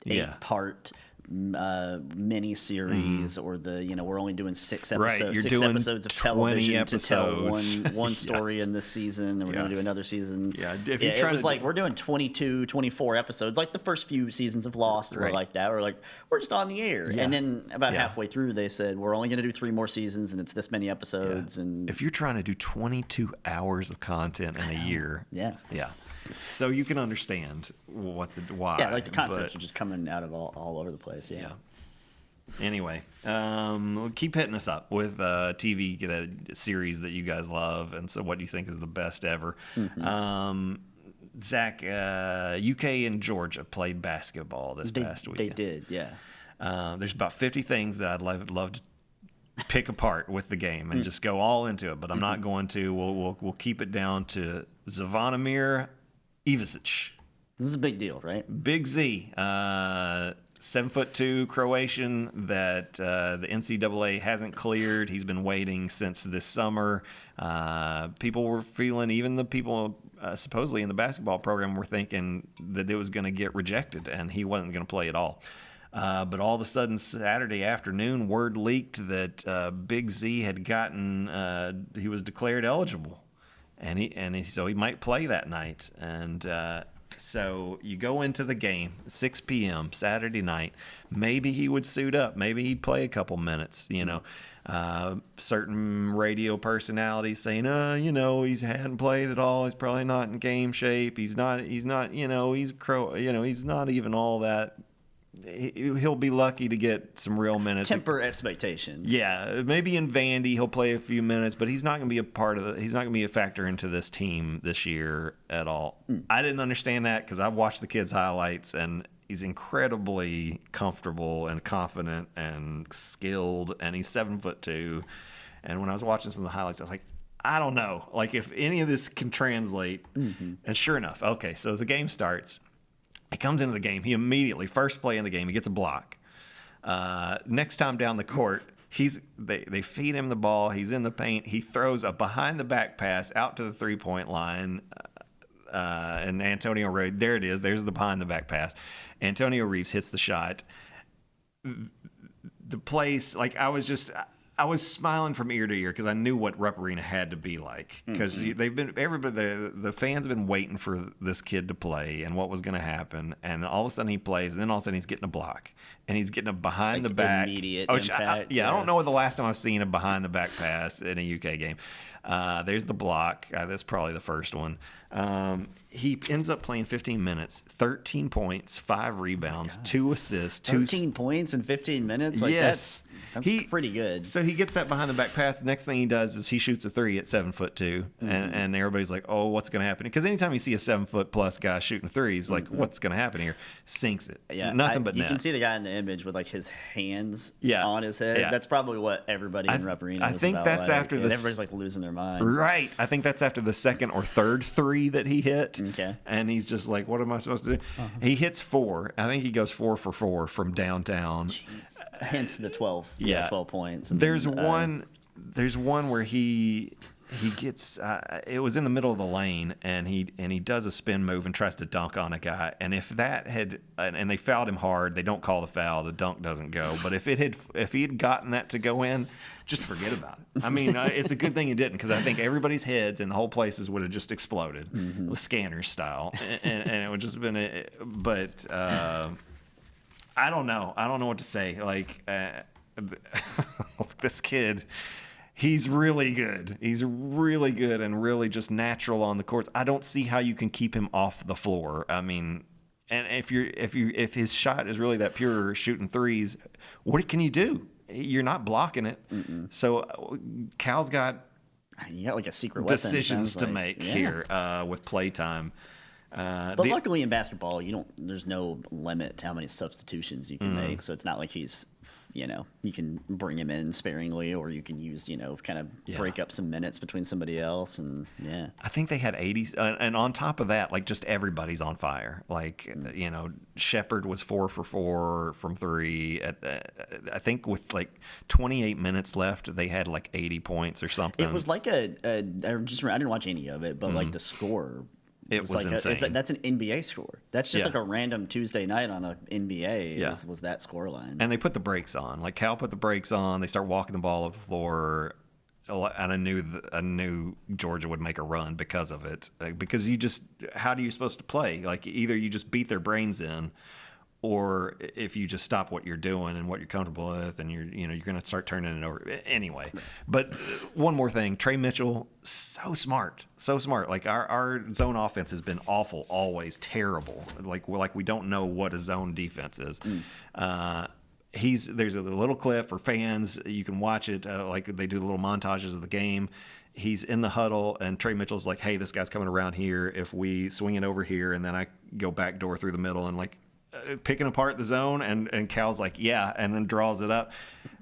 8-part mini series or the we're only doing 6 episodes, Right, you're 6 doing episodes of 20 television to tell episodes. one story in this season, and we're going Yeah. to do another season. Yeah, if you try it was to like do- we're doing 22, 24 episodes. Like the first few seasons of Lost were Right. like that. We're like, we're just on the air, and then about Yeah. halfway through, they said we're only going to do 3 more seasons, and it's this many episodes, and If you're trying to do 22 hours of content in a year, yeah. So you can understand why. Yeah, like the concepts but- are just coming out of all over the place. Yeah. Yeah. Anyway, keep hitting us up with TV series that you guys love, and so what do you think is the best ever? Zach, UK and Georgia played basketball this past They weekend. did, yeah. There's about 50 things that I'd love to pick apart with the game and just go all into it, but I'm not going to. We'll keep it down to Zvonimir Ivicic. This is a big deal, right? Big Z, 7'2" Croatian that the NCAA hasn't cleared. He's been waiting since this summer. People were feeling, even the people supposedly in the basketball program were thinking that it was going to get rejected and he wasn't going to play at all. But all of a sudden, Saturday afternoon, word leaked that Big Z had gotten, he was declared eligible. So he might play that night. And so you go into the game, 6 p.m. Saturday night. Maybe he would suit up. Maybe he'd play a couple minutes. Certain radio personalities saying, he hadn't played at all. He's probably not in game shape. He's not. He's not even all that. He'll be lucky to get some real minutes. Temper expectations. Yeah, maybe in Vandy he'll play a few minutes, but he's not going to be a part of it. He's not going to be a factor into this team this year at all. I didn't understand that because I've watched the kid's highlights, and he's incredibly comfortable and confident and skilled, and he's 7'2". And when I was watching some of the highlights, I was like, I don't know, like if any of this can translate. And sure enough, okay, so as the game starts. He comes into the game. He immediately, first play in the game, he gets a block. Next time down the court, they feed him the ball. He's in the paint. He throws a behind-the-back pass out to the three-point line. And Antonio Reeves, there it is. There's the behind-the-back pass. Antonio Reeves hits the shot. The place, like I was smiling from ear to ear because I knew what Rupp Arena had to be like. Because the fans have been waiting for this kid to play and what was going to happen. And all of a sudden he plays, and then all of a sudden he's getting a block, and he's getting a behind the back immediate which impact. I don't know the last time I've seen a behind the back pass in a UK game. There's the block. That's probably the first one. He ends up playing 15 minutes, 13 points, 5 rebounds, 2 assists, 13 points in 15 minutes? Like yes. That's pretty good. So he gets that behind the back pass. The next thing he does is he shoots a 3 at 7'2", and everybody's like, "Oh, what's going to happen?" Because anytime you see a 7-foot-plus guy shooting threes, like, what's going to happen here? Sinks it. Yeah, Nothing but you net. can see the guy in the image with like his hands Yeah. on his head. Yeah. That's probably what everybody in Rupp Arena I is think about, that's like, after and the everybody's like losing their minds. Right. I think that's after the second or third 3 that he hit. Okay. And he's just like, what am I supposed to do? He hits 4. I think he goes 4 for 4 from downtown. Hence the 12. Yeah. 12 points. There's one where he gets it was in the middle of the lane, and he does a spin move and tries to dunk on a guy, and if that had and they fouled him hard, they don't call the foul, the dunk doesn't go. But if he had gotten that to go in, just forget about it. I mean, it's a good thing he didn't, because I think everybody's heads and the whole places would have just exploded, scanner style, and it would just have been but I don't know what to say. Like this kid, he's really good. He's really good and really just natural on the courts. I don't see how you can keep him off the floor. I mean, and if his shot is really that pure, shooting threes, what can you do? You're not blocking it. So Cal's got you got like a secret weapon, decisions sounds to like. make Yeah. here with playtime. But luckily in basketball, there's no limit to how many substitutions you can make. So it's not like he's, you can bring him in sparingly, or you can use, kind of break up some minutes between somebody else. And yeah, I think they had 80, and on top of that, like just everybody's on fire. Like Shepard was 4 for 4 from 3. I think with like 28 minutes left, they had like 80 points or something. it was like I didn't watch any of it, but like the score It was insane. That's an NBA score. That's just Yeah. like a random Tuesday night on an NBA. Yeah. Was that score line? And they put the brakes on. Like Cal put the brakes on. They start walking the ball off the floor. And I knew Georgia would make a run because of it. Because how are you supposed to play? Like either you just beat their brains in, or if you just stop what you're doing and what you're comfortable with, and you're going to start turning it over anyway. But one more thing, Trey Mitchell, so smart. Like our zone offense has been awful, always terrible. Like we don't know what a zone defense is. There's a little clip for fans. You can watch it. Like they do the little montages of the game. He's in the huddle, and Trey Mitchell's like, "Hey, this guy's coming around here. If we swing it over here, and then I go back door through the middle, and like picking apart the zone." And Cal's like, "Yeah," and then draws it up.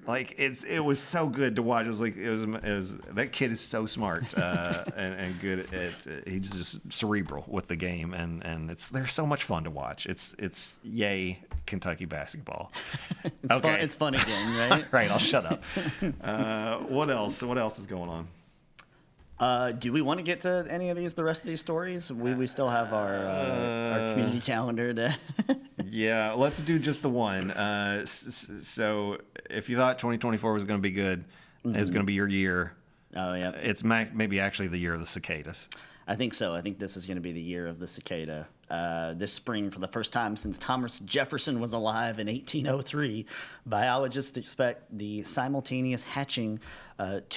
Like it was so good to watch. It was that kid is so smart and good at. He's just cerebral with the game, and they're so much fun to watch. It's yay Kentucky basketball. It's fun again, right? Right. I'll shut up. What else? What else is going on? Do we want to get to any of the rest of these stories? We still have our community calendar to. Yeah, let's do just the one. So if you thought 2024 was going to be good, it's going to be your year. Oh, yeah. It's maybe actually the year of the cicadas. I think so. I think this is going to be the year of the cicada. This spring, for the first time since Thomas Jefferson was alive in 1803, biologists expect the simultaneous hatching of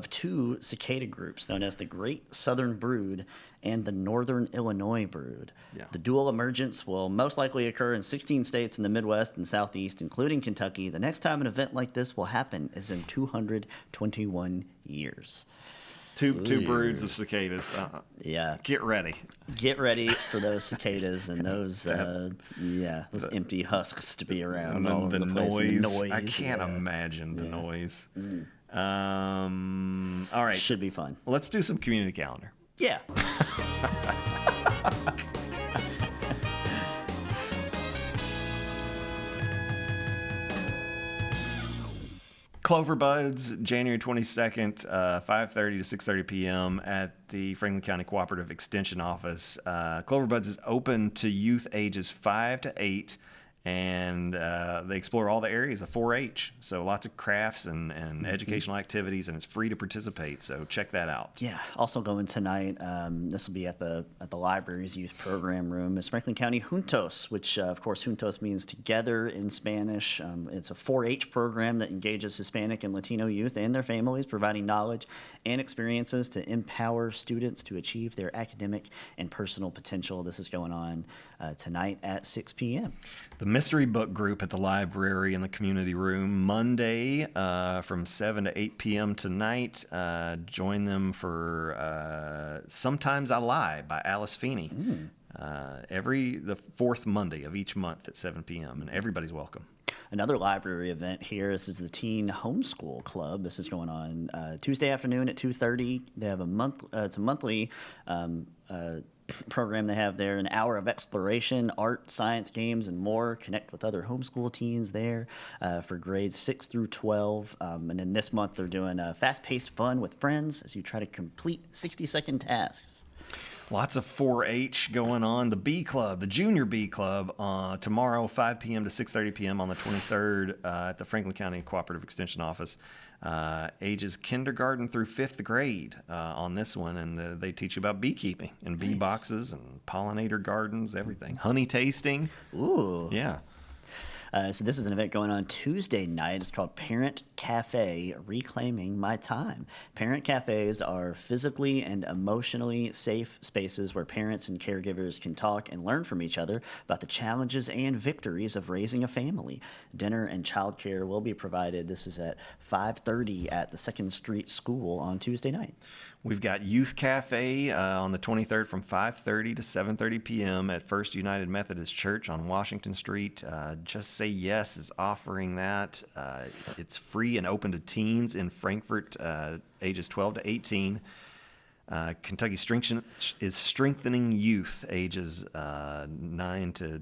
two cicada groups known as the Great Southern Brood and the Northern Illinois Brood. Yeah. The dual emergence will most likely occur in 16 states in the Midwest and Southeast, including Kentucky. The next time an event like this will happen is in 221 years. Two broods of cicadas. Yeah. Get ready. Get ready for those cicadas and those those empty husks to be around all over the place. And the noise. I can't imagine the noise. All right. Should be fun. Let's do some community calendar. Yeah. Clover Buds, January 22nd, 5:30 to 6:30 p.m. at the Franklin County Cooperative Extension Office. Clover Buds is open to youth ages 5 to 8, and they explore all the areas of 4-H. So lots of crafts and educational activities, and it's free to participate. So check that out. Yeah. Also going tonight, this will be at the library's youth program room, is Franklin County Juntos, which of course Juntos means together in Spanish. It's a 4-H program that engages Hispanic and Latino youth and their families, providing knowledge and experiences to empower students to achieve their academic and personal potential. This is going on tonight at 6 p.m. The Mystery Book Group at the library in the community room, Monday from 7 to 8 p.m. tonight. Join them for Sometimes I Lie by Alice Feeney. The fourth Monday of each month at 7 p.m. and everybody's welcome. Another library event here. This is the Teen Homeschool Club. This is going on Tuesday afternoon at 2:30. They have it's a monthly program they have there, an hour of exploration, art, science, games, and more. Connect with other homeschool teens there for grades 6 through 12. And then this month they're doing fast-paced fun with friends as you try to complete 60-second tasks. Lots of 4-H going on. The B Club, the Junior B Club, tomorrow, 5 p.m. to 6:30 p.m. on the 23rd at the Franklin County Cooperative Extension Office. Ages kindergarten through 5th grade on this one, and they teach you about beekeeping and bee boxes and pollinator gardens, everything. Honey tasting. Ooh. Yeah. So this is an event going on Tuesday night. It's called Parent Cafe, Reclaiming My Time. Parent cafes are physically and emotionally safe spaces where parents and caregivers can talk and learn from each other about the challenges and victories of raising a family. Dinner and childcare will be provided. This is at 5:30 at the 2nd Street School on Tuesday night. We've got Youth Cafe on the 23rd from 5:30 to 7:30 p.m. at First United Methodist Church on Washington Street. Just Say Yes is offering that. It's free and open to teens in Frankfort, ages 12 to 18. Kentucky is strengthening youth ages 9 to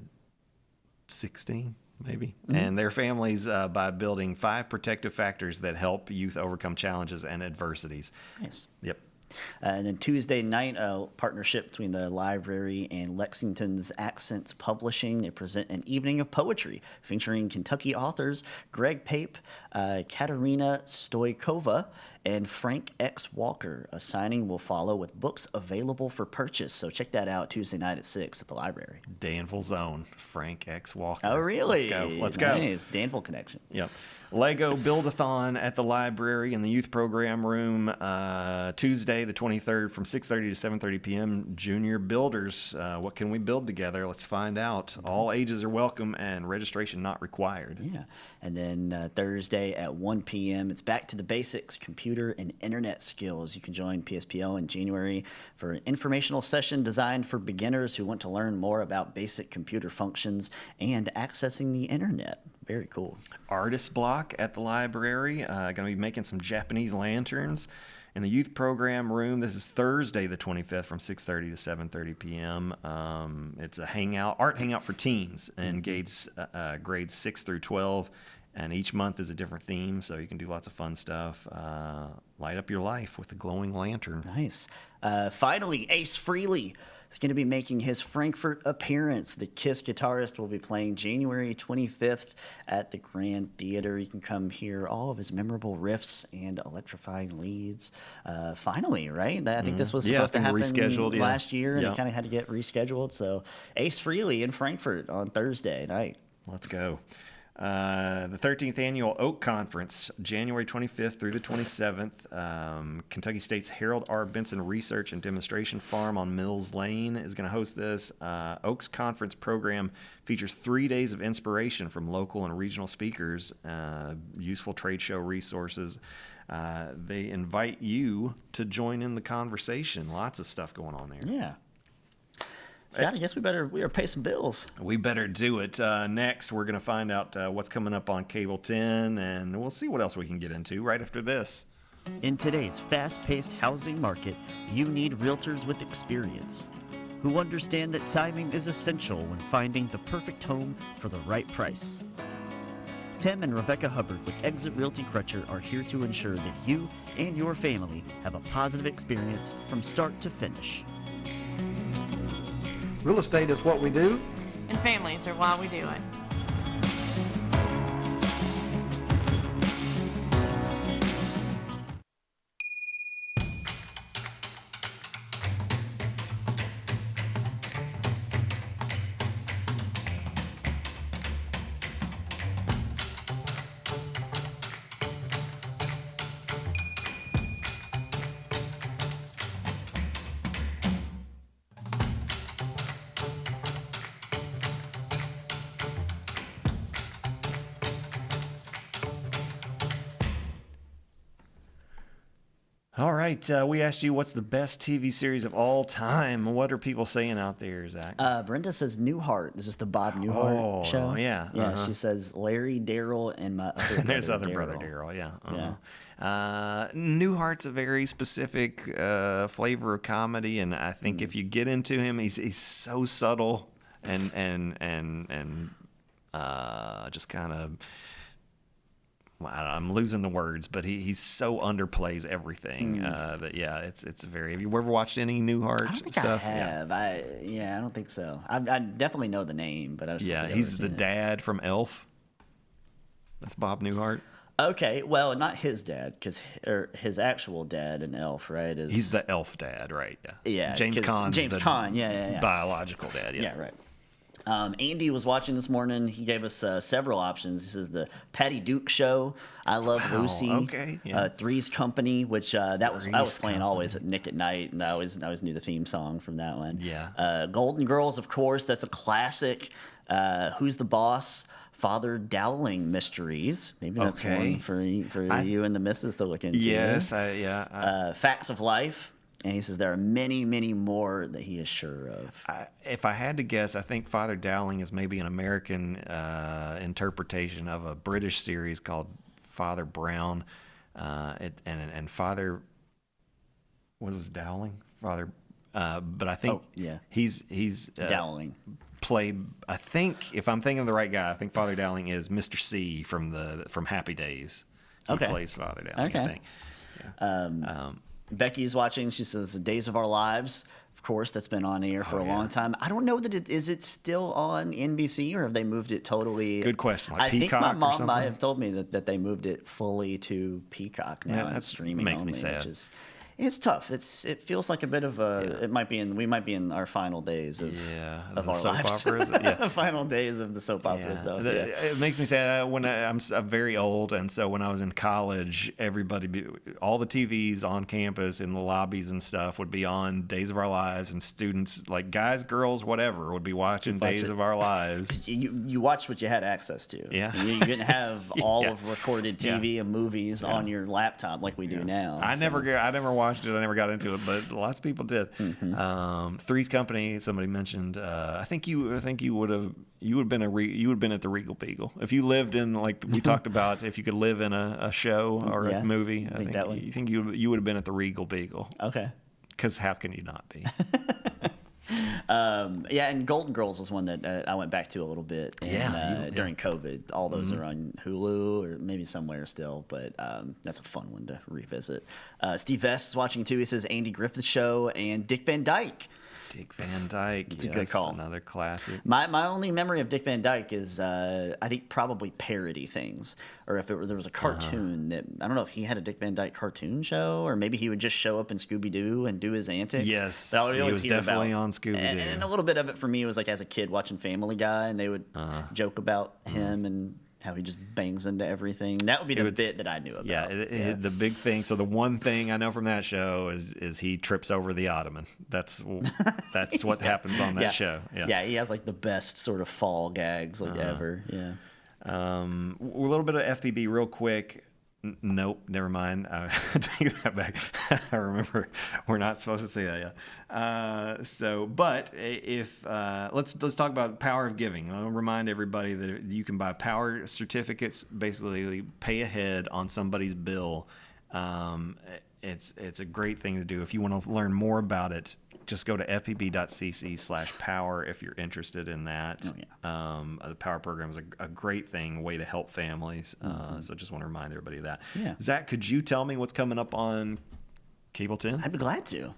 16. Maybe. And their families by building 5 protective factors that help youth overcome challenges and adversities. Nice. Yep. And then Tuesday night, a partnership between the library and Lexington's Accents Publishing. They present an evening of poetry featuring Kentucky authors Greg Pape, Katerina Stoikova, and Frank X. Walker. A signing will follow with books available for purchase. So check that out Tuesday night at 6 at the library. Danville's own Frank X. Walker. Oh, really? Let's go. Nice. Danville connection. Yep. Lego Build-a-thon at the library in the youth program room Tuesday the 23rd from 6:30 to 7:30 p.m. Junior builders. What can we build together? Let's find out. All ages are welcome and registration not required. Yeah. And then Thursday at 1 p.m., it's back to the basics, computer and internet skills. You can join PSPL in January for an informational session designed for beginners who want to learn more about basic computer functions and accessing the internet. Very cool. Artist block at the library. Going to be making some Japanese lanterns. In the youth program room, this is Thursday the 25th from 6:30 to 7:30 p.m. It's a art hangout for teens and grades 6 through 12. And each month is a different theme, so you can do lots of fun stuff. Light up your life with a glowing lantern. Nice. Finally, Ace Frehley is going to be making his Frankfurt appearance. The KISS guitarist will be playing January 25th at the Grand Theater. You can come hear all of his memorable riffs and electrifying leads. Finally, right? I think this was supposed to happen last year, and it kind of had to get rescheduled. So Ace Frehley in Frankfurt on Thursday night. Let's go. The 13th Annual Oak Conference, January 25th through the 27th. Kentucky State's Harold R. Benson Research and Demonstration Farm on Mills Lane is going to host this. Oak's conference program features 3 days of inspiration from local and regional speakers, useful trade show resources. They invite you to join in the conversation. Lots of stuff going on there. Yeah. Scott, I guess we better pay some bills. We better do it. Next, we're going to find out what's coming up on Cable 10, and we'll see what else we can get into right after this. In today's fast-paced housing market, you need realtors with experience who understand that timing is essential when finding the perfect home for the right price. Tim and Rebecca Hubbard with Exit Realty Crutcher are here to ensure that you and your family have a positive experience from start to finish. Real estate is what we do. And families are why we do it. All right, we asked you what's the best TV series of all time. What are people saying out there, Zach? Brenda says Newhart. This is the Bob Newhart show. Yeah. Yeah, she says Larry, Daryl, and my other brother, There's other Daryl. brother Daryl, yeah. Yeah. Newhart's a very specific flavor of comedy, and I think if you get into him, he's so subtle and just kind of. I'm losing the words, but he so underplays everything that it's very. Have you ever watched any Newhart I don't think stuff? I have. I don't think so. I definitely know the name, but I was he's the dad from Elf. That's Bob Newhart. Okay, well, not his dad, because his actual dad in Elf, right? He's the Elf dad, right? Yeah, James Caan. James Caan, yeah. Biological dad, yeah. Yeah, right. Andy was watching this morning. He gave us several options. This is the Patty Duke Show, I Love Lucy, okay, yeah. Three's Company, which I was playing always at Nick at Night, and I always knew the theme song from that one. Yeah. Golden Girls, of course, that's a classic. Who's the Boss? Father Dowling Mysteries. Maybe that's one for you and the missus to look into. Yes, Facts of Life. And he says there are many, many more that he is sure of. If I had to guess, I think Father Dowling is maybe an American interpretation of a British series called Father Brown. And Father, what was Dowling? Father, but I think he's Dowling. Played, I think, if I'm thinking of the right guy, I think Father Dowling is Mr. C from Happy Days. He plays Father Dowling, I think. Yeah. Becky's watching. She says The Days of Our Lives. Of course, that's been on air for a long time. I don't know that is it still on NBC or have they moved it totally? Good question. Like I think Peacock my or mom something? might have told me that they moved it fully to Peacock now. Yeah, and that streaming makes me only, sad. which is it's tough. It feels like a bit of a. It might be we might be in our final days of the our soap lives. operas. Yeah. Final days of the soap opera stuff. Yeah. It makes me sad when I'm very old, and so when I was in college, all the TVs on campus in the lobbies and stuff would be on Days of Our Lives, and students, like guys, girls, whatever, would be watching Days of Our Lives. You watched what you had access to. Yeah. You didn't have all Yeah. of recorded TV and movies on your laptop like we do now. I so. never watched it. I never got into it, but lots of people did. Three's Company. Somebody mentioned. I think you would have been at the Regal Beagle if you lived in, like we talked about, if you could live in a show or a movie. I think that one. you think you would have been at the Regal Beagle. Okay. Because how can you not be? Yeah, and Golden Girls was one that I went back to a little bit during COVID. All those are on Hulu or maybe somewhere still, but that's a fun one to revisit. Steve Vest is watching too. He says Andy Griffith Show and Dick Van Dyke. Dick Van Dyke. It's a good call. Another classic. My only memory of Dick Van Dyke is I think probably parody things, or if there was a cartoon that I don't know if he had a Dick Van Dyke cartoon show, or maybe he would just show up in Scooby Doo and do his antics. Yes, That he always was hear definitely about. on Scooby Doo. And a little bit of it for me was like as a kid watching Family Guy, and they would joke about him and how he just bangs into everything. That would be the bit that I knew about. Yeah, the big thing. So the one thing I know from that show is he trips over the ottoman. That's what happens on that show. Yeah, he has like the best sort of fall gags ever. Yeah. A little bit of FPB real quick. Nope, never mind. I take that back. I remember we're not supposed to say that yet. But if let's talk about Power of Giving. I'll remind everybody that you can buy power certificates, basically pay ahead on somebody's bill. It's a great thing to do. If you want to learn more about it, just go to fpb.cc/power if you're interested in that. The Power program is a great thing, a way to help families. So just want to remind everybody of that. Yeah. Zach, could you tell me what's coming up on Cable 10? I'd be glad to.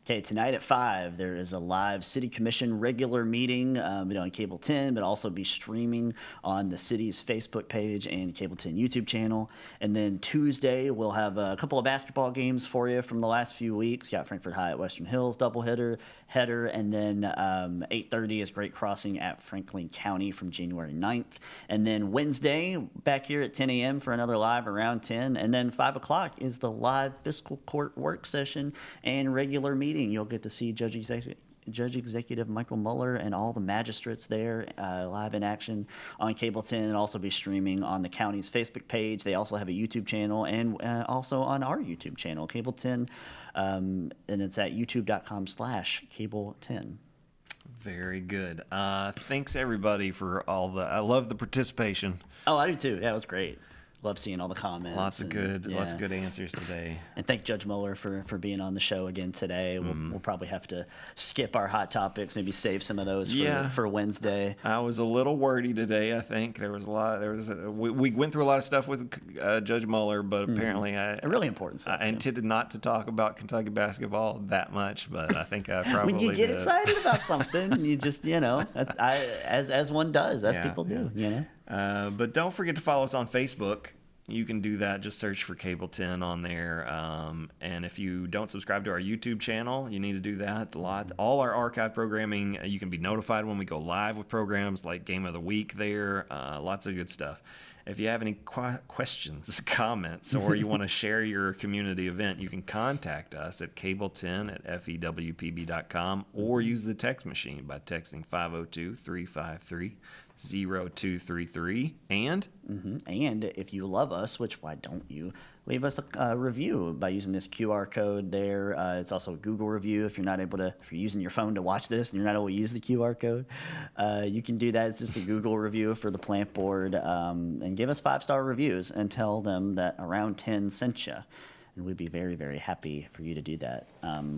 Okay, tonight at 5, there is a live City Commission regular meeting on Cable 10, but also be streaming on the city's Facebook page and Cable 10 YouTube channel. And then Tuesday, we'll have a couple of basketball games for you from the last few weeks. Got Frankfurt High at Western Hills doubleheader, and then 8:30 is Great Crossing at Franklin County from January 9th. And then Wednesday, back here at 10 a.m. for another live around 10. And then 5 o'clock is the live fiscal court work session and regular meeting. You'll get to see Judge Executive Michael Mueller and all the magistrates there live in action on Cable 10, and also be streaming on the county's Facebook page. They also have a YouTube channel, and also on our YouTube channel, Cable 10, and it's at youtube.com/Cable10. Very good. Thanks everybody for I love the participation. Oh, I do too. Yeah, it was great. Love seeing all the comments. Lots of good answers today. And thank Judge Mueller for being on the show again today. We'll probably have to skip our hot topics, maybe save some of those for Wednesday. I was a little wordy today. I think there was a lot. We went through a lot of stuff with Judge Mueller, but apparently really important stuff. I intended not to talk about Kentucky basketball that much, but I think I probably when you get did. excited about something, you just as one does, as people do. But don't forget to follow us on Facebook. You can do that. Just search for Cable 10 on there. And if you don't subscribe to our YouTube channel, you need to do that a lot. All our archive programming, you can be notified when we go live with programs like Game of the Week there. Lots of good stuff. If you have any questions, comments, or you want to share your community event, you can contact us at cable10@fewpb.com or use the text machine by texting 502-353-0233. And if you love us, which why don't you, leave us a review by using this QR code there. It's also a Google review if you're using your phone to watch this and you're not able to use the QR code. You can do that. It's just a Google review for the plant board, and give us 5-star reviews and tell them that Around 10 sent you. and we'd be very, very happy for you to do that.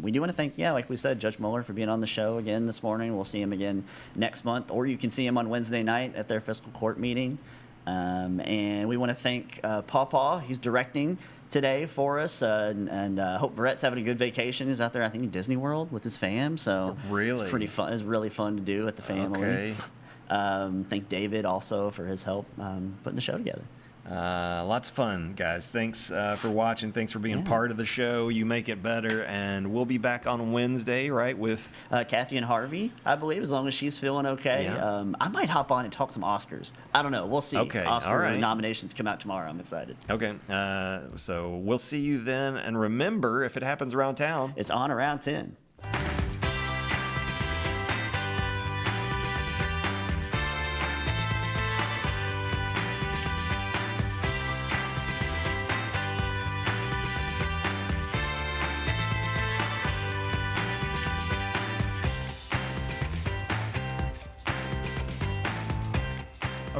We do want to thank, like we said, Judge Mueller for being on the show again this morning. We'll see him again next month, or you can see him on Wednesday night at their fiscal court meeting. And we want to thank Paw. He's directing today for us, and hope Brett's having a good vacation. He's out there, I think, in Disney World with his fam. So Really? it's pretty fun. It's really fun to do with the family. Okay. Thank David also for his help putting the show together. Lots of fun, guys. Thanks for watching. Thanks for being part of the show. You make it better. And we'll be back on Wednesday, right, with Kathy and Harvey, I believe, as long as she's feeling okay. Yeah. I might hop on and talk some Oscars. I don't know. We'll see. Okay, Oscar all right. nominations come out tomorrow. I'm excited. Okay. So we'll see you then. And remember, if it happens around town, It's on around 10.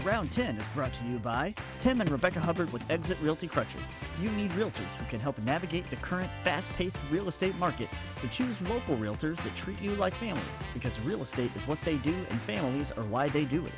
Around 10 is brought to you by Tim and Rebecca Hubbard with Exit Realty Crutcher. You need realtors who can help navigate the current fast-paced real estate market, so choose local realtors that treat you like family, because real estate is what they do and families are why they do it.